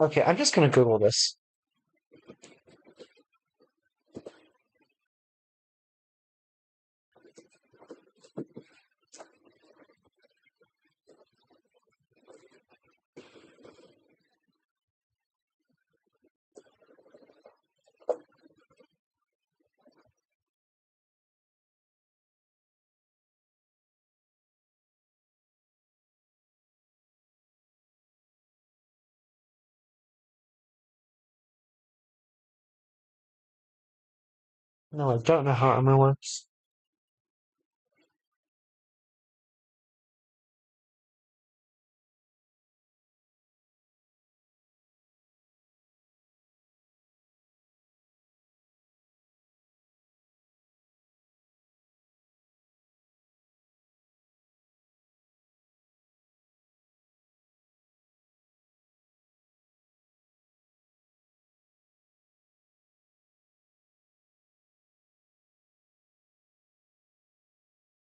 Okay, I'm just gonna Google this. No, I don't know how armor works.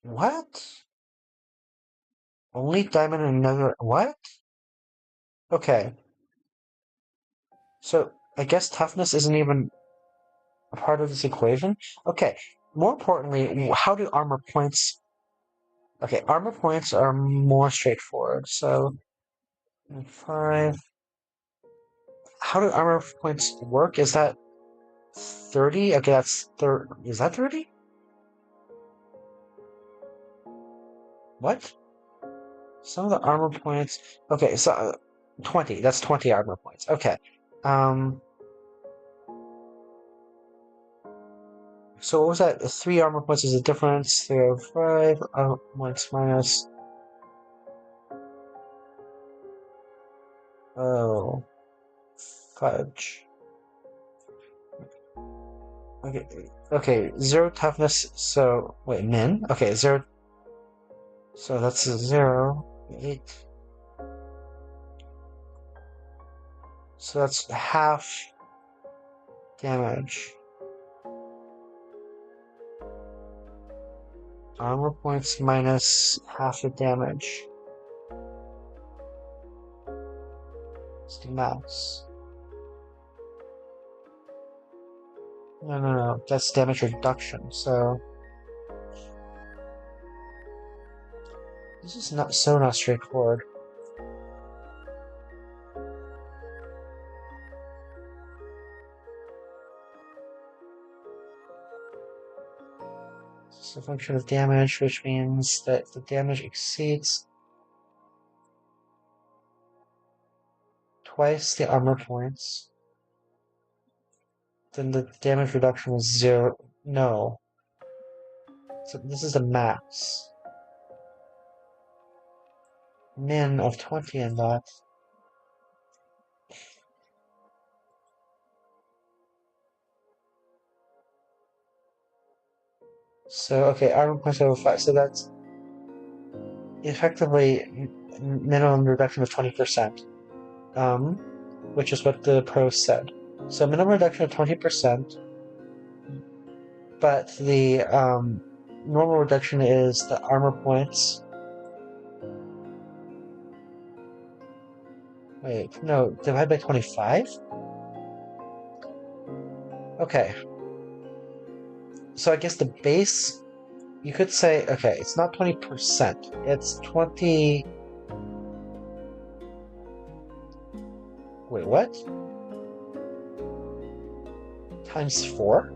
What? Only diamond and another. What? Okay, so I guess toughness isn't even a part of this equation. Okay, more importantly, how do armor points. Okay, armor points are more straightforward. So, 5. How do armor points work? Is that 30? Okay, that's 30. Is that 30? What? Some of the armor points. Okay, so 20. That's 20 armor points. Okay. Um. So what was that? 3 armor points is a difference. 3 of 5 points minus. Oh, fudge. Okay. Okay. 0 toughness. So wait, min. Okay, 0. So that's a 0. 8. So that's half damage. Armor points minus half the damage. It's the max. No. That's damage reduction. So this is not straightforward. It's a function of damage, which means that the damage exceeds twice the armor points. Then the damage reduction is 0. No. So this is the max. Min of 20 in that. So, okay, armor points over 5. So that's effectively minimum reduction of 20%. Which is what the pros said. So minimum reduction of 20%, but the normal reduction is the armor points. Wait, no, divide by 25? Okay. So I guess the base, you could say, okay, it's not 20%, it's 20. Wait, what? Times 4?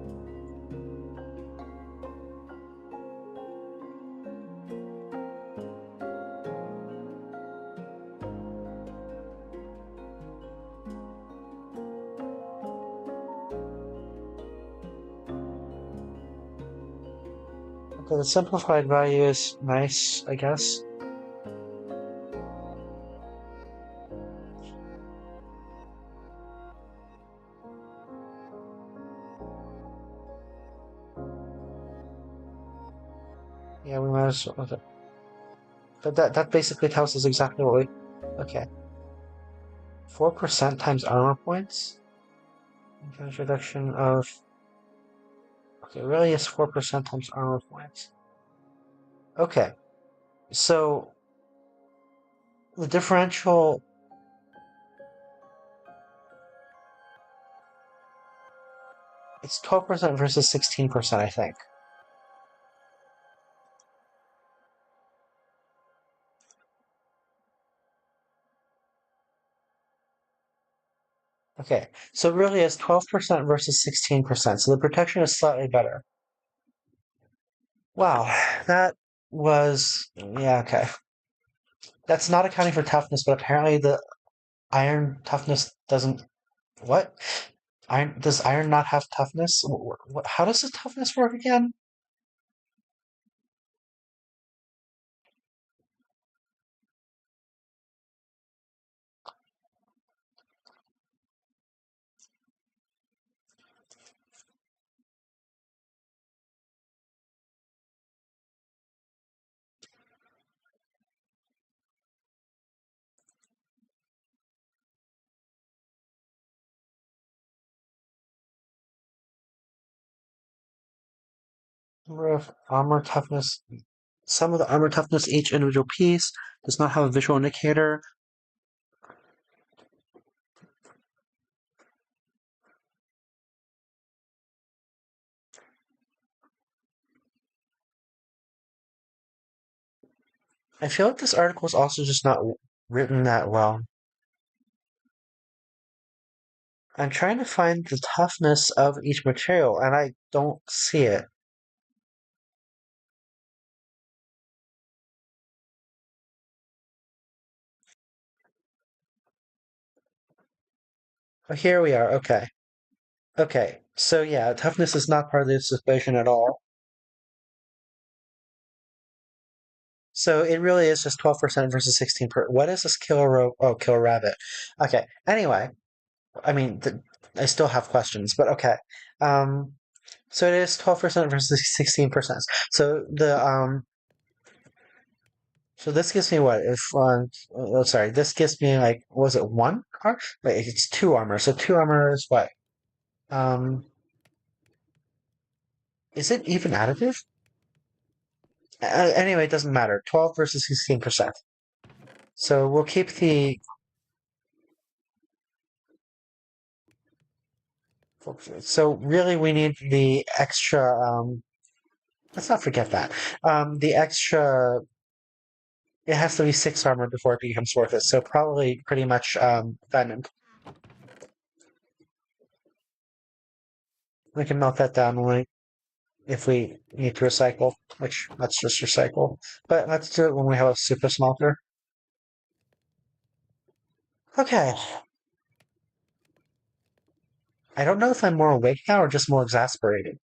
Okay, the simplified value is nice, I guess. Yeah, we might as well. But that basically tells us exactly what we. Okay. 4% times armor points? Damage reduction of. Okay, it really is 4% times armor points. Okay. So the differential. It's 12% versus 16%, I think. Okay, so it really is 12% versus 16%, so the protection is slightly better. Wow, that was. Yeah, okay. That's not accounting for toughness, but apparently the iron toughness doesn't. What? Iron does iron not have toughness? How does the toughness work again? Number of armor toughness. Some of the armor toughness each individual piece does not have a visual indicator. I feel like this article is also just not written that well. I'm trying to find the toughness of each material, and I don't see it. Oh, here we are. Okay. Okay. So yeah, toughness is not part of this equation at all. So it really is just 12% versus 16 per. What is this kill a rabbit? Okay. Anyway, I mean, I still have questions, but okay. Um, so it is 12% versus 16%. So so this gives me what? If oh, sorry, this gives me like, was it one armor? Wait, it's two armor. So two armor is what? Um, is it even additive? Anyway, it doesn't matter. 12 versus 16%. So we'll keep the. So really, we need the extra. Let's not forget that. The extra. It has to be 6 armor before it becomes worth it. So probably pretty much diamond. We can melt that down if we need to recycle, which let's just recycle. But let's do it when we have a super smelter. Okay. I don't know if I'm more awake now or just more exasperated.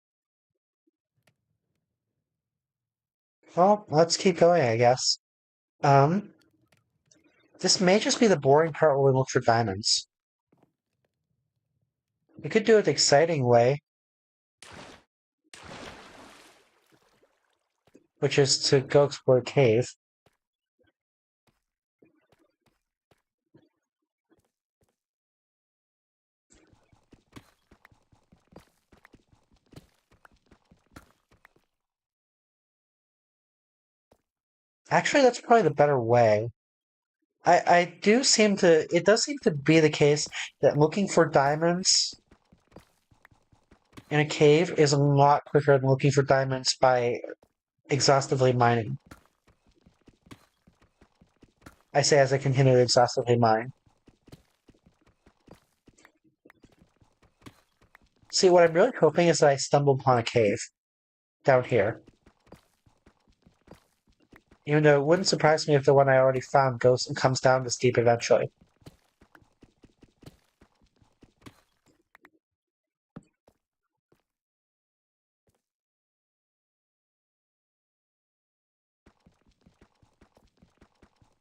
Well, let's keep going, I guess. Um, this may just be the boring part where we look for diamonds. We could do it the exciting way, which is to go explore a cave. Actually, that's probably the better way. I do seem to, it does seem to be the case that looking for diamonds in a cave is a lot quicker than looking for diamonds by exhaustively mining. I say as I continue to exhaustively mine. See, what I'm really hoping is that I stumble upon a cave down here. Even though it wouldn't surprise me if the one I already found goes and comes down this deep eventually.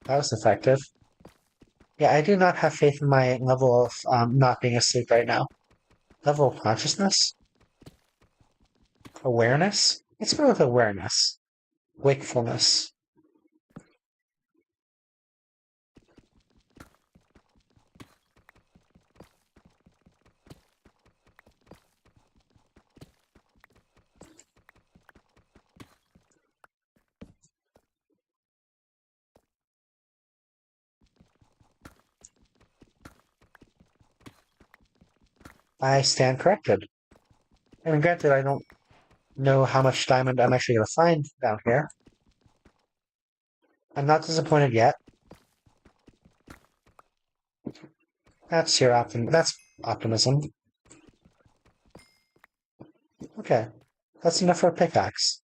That was effective. Yeah, I do not have faith in my level of not being asleep right now. Level of consciousness? Awareness? Let's go with awareness. wakefulness. I stand corrected. I mean, granted, I don't know how much diamond I'm actually going to find down here. I'm not disappointed yet. That's optimism. Okay, that's enough for a pickaxe.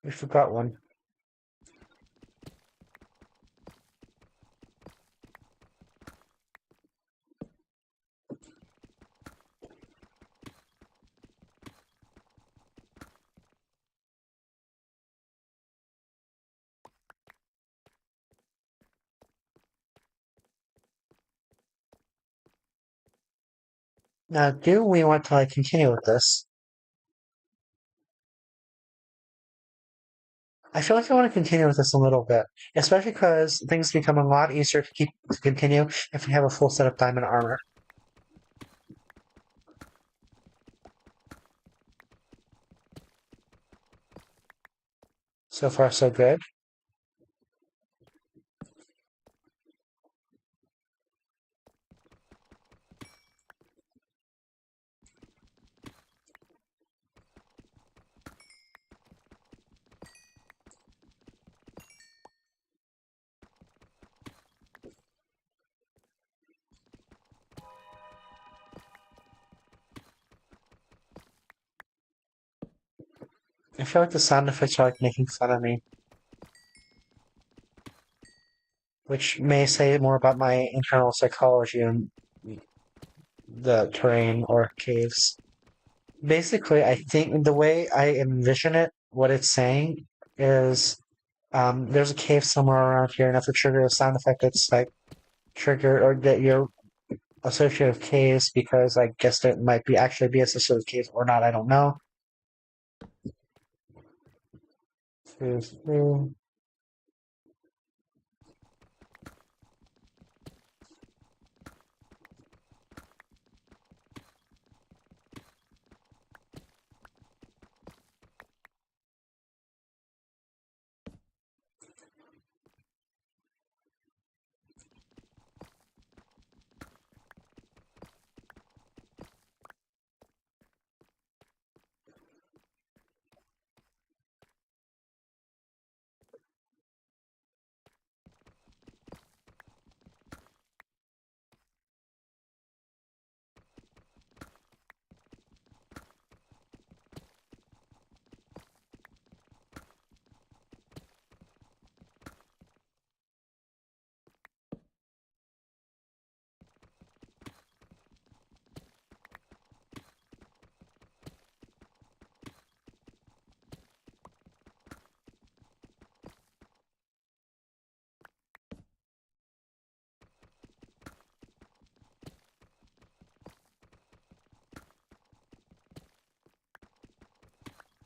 We forgot one. Now, do we want to continue with this? I feel like I want to continue with this a little bit, especially because things become a lot easier to continue if we have a full set of diamond armor. So far, so good. I feel like the sound effects are making fun of me, which may say more about my internal psychology and the terrain or caves. Basically, I think the way I envision it, what it's saying is there's a cave somewhere around here, and if you trigger a sound effect that's trigger or that you're associated with caves, because I guess it might be actually be associated with caves or not, I don't know. 2, 3.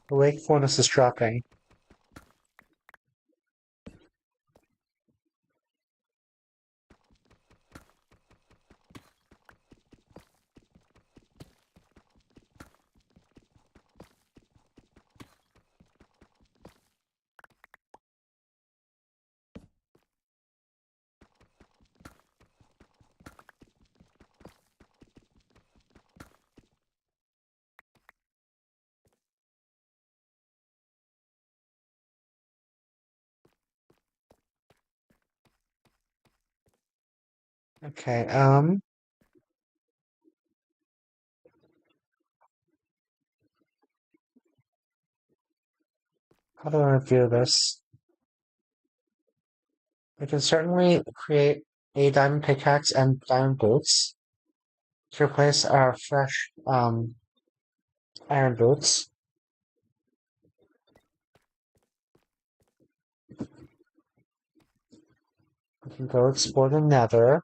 The wakefulness is dropping. Okay, how do I do this? We can certainly create a diamond pickaxe and diamond boots to replace our fresh iron boots. We can go explore the nether,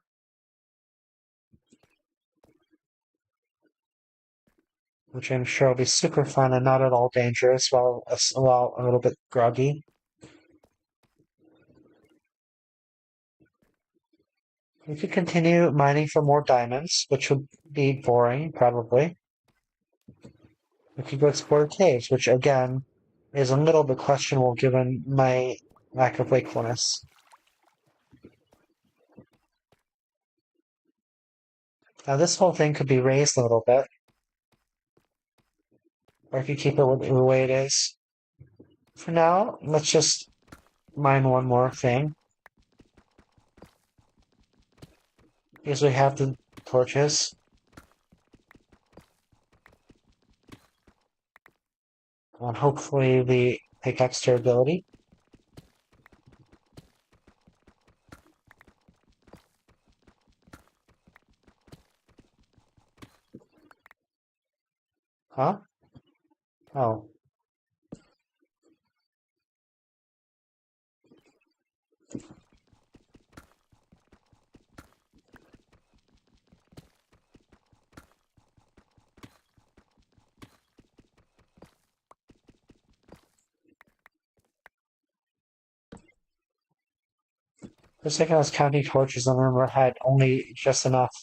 which I'm sure will be super fun and not at all dangerous while a little bit groggy. We could continue mining for more diamonds, which would be boring, probably. We could go explore the caves, which again is a little bit questionable given my lack of wakefulness. Now this whole thing could be raised a little bit, or if you keep it the way it is. For now, let's just mine one more thing. Because we have the torches. And hopefully the pickaxe durability. Huh? Oh. For a second I was counting torches and remember I had only just enough.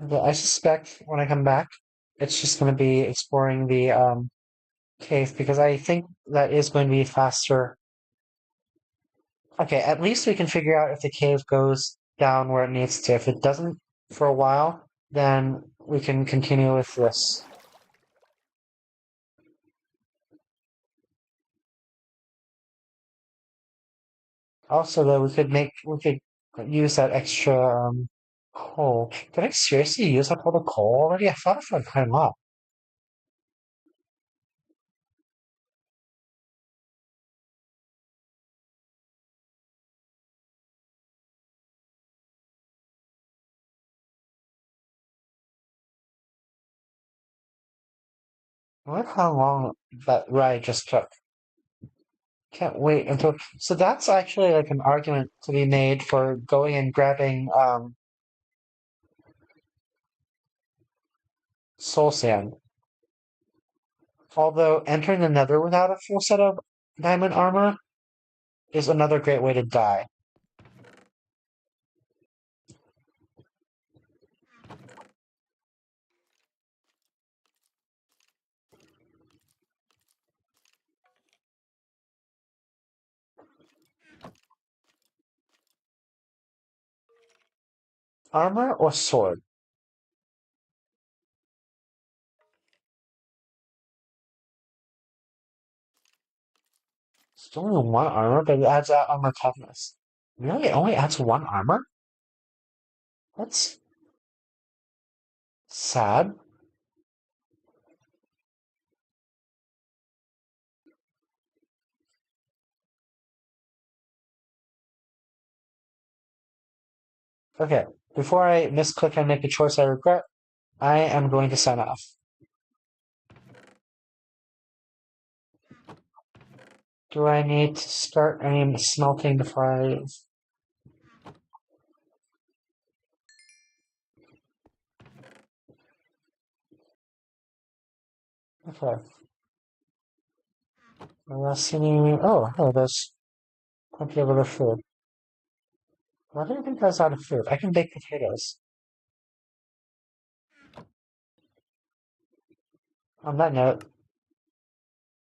But I suspect when I come back, it's just going to be exploring the cave because I think that is going to be faster. Okay, at least we can figure out if the cave goes down where it needs to. If it doesn't for a while, then we can continue with this. Also, though, we could use that extra coal. Did I seriously use up all the coal already? I thought I found quite a lot. I wonder how long that ride just took. Can't wait until. So that's actually like an argument to be made for going and grabbing soul sand. Although entering the Nether without a full set of diamond armor is another great way to die. Armor or sword? It's only one armor, but it adds out armor toughness. Really? It only adds one armor? That's sad. Okay, before I misclick and make a choice I regret, I am going to sign off. Do I need to start any smelting before I leave? Okay. Unless any. Oh, hey, there's plenty of other food. Why do you think I was out of food? I can bake potatoes. On that note,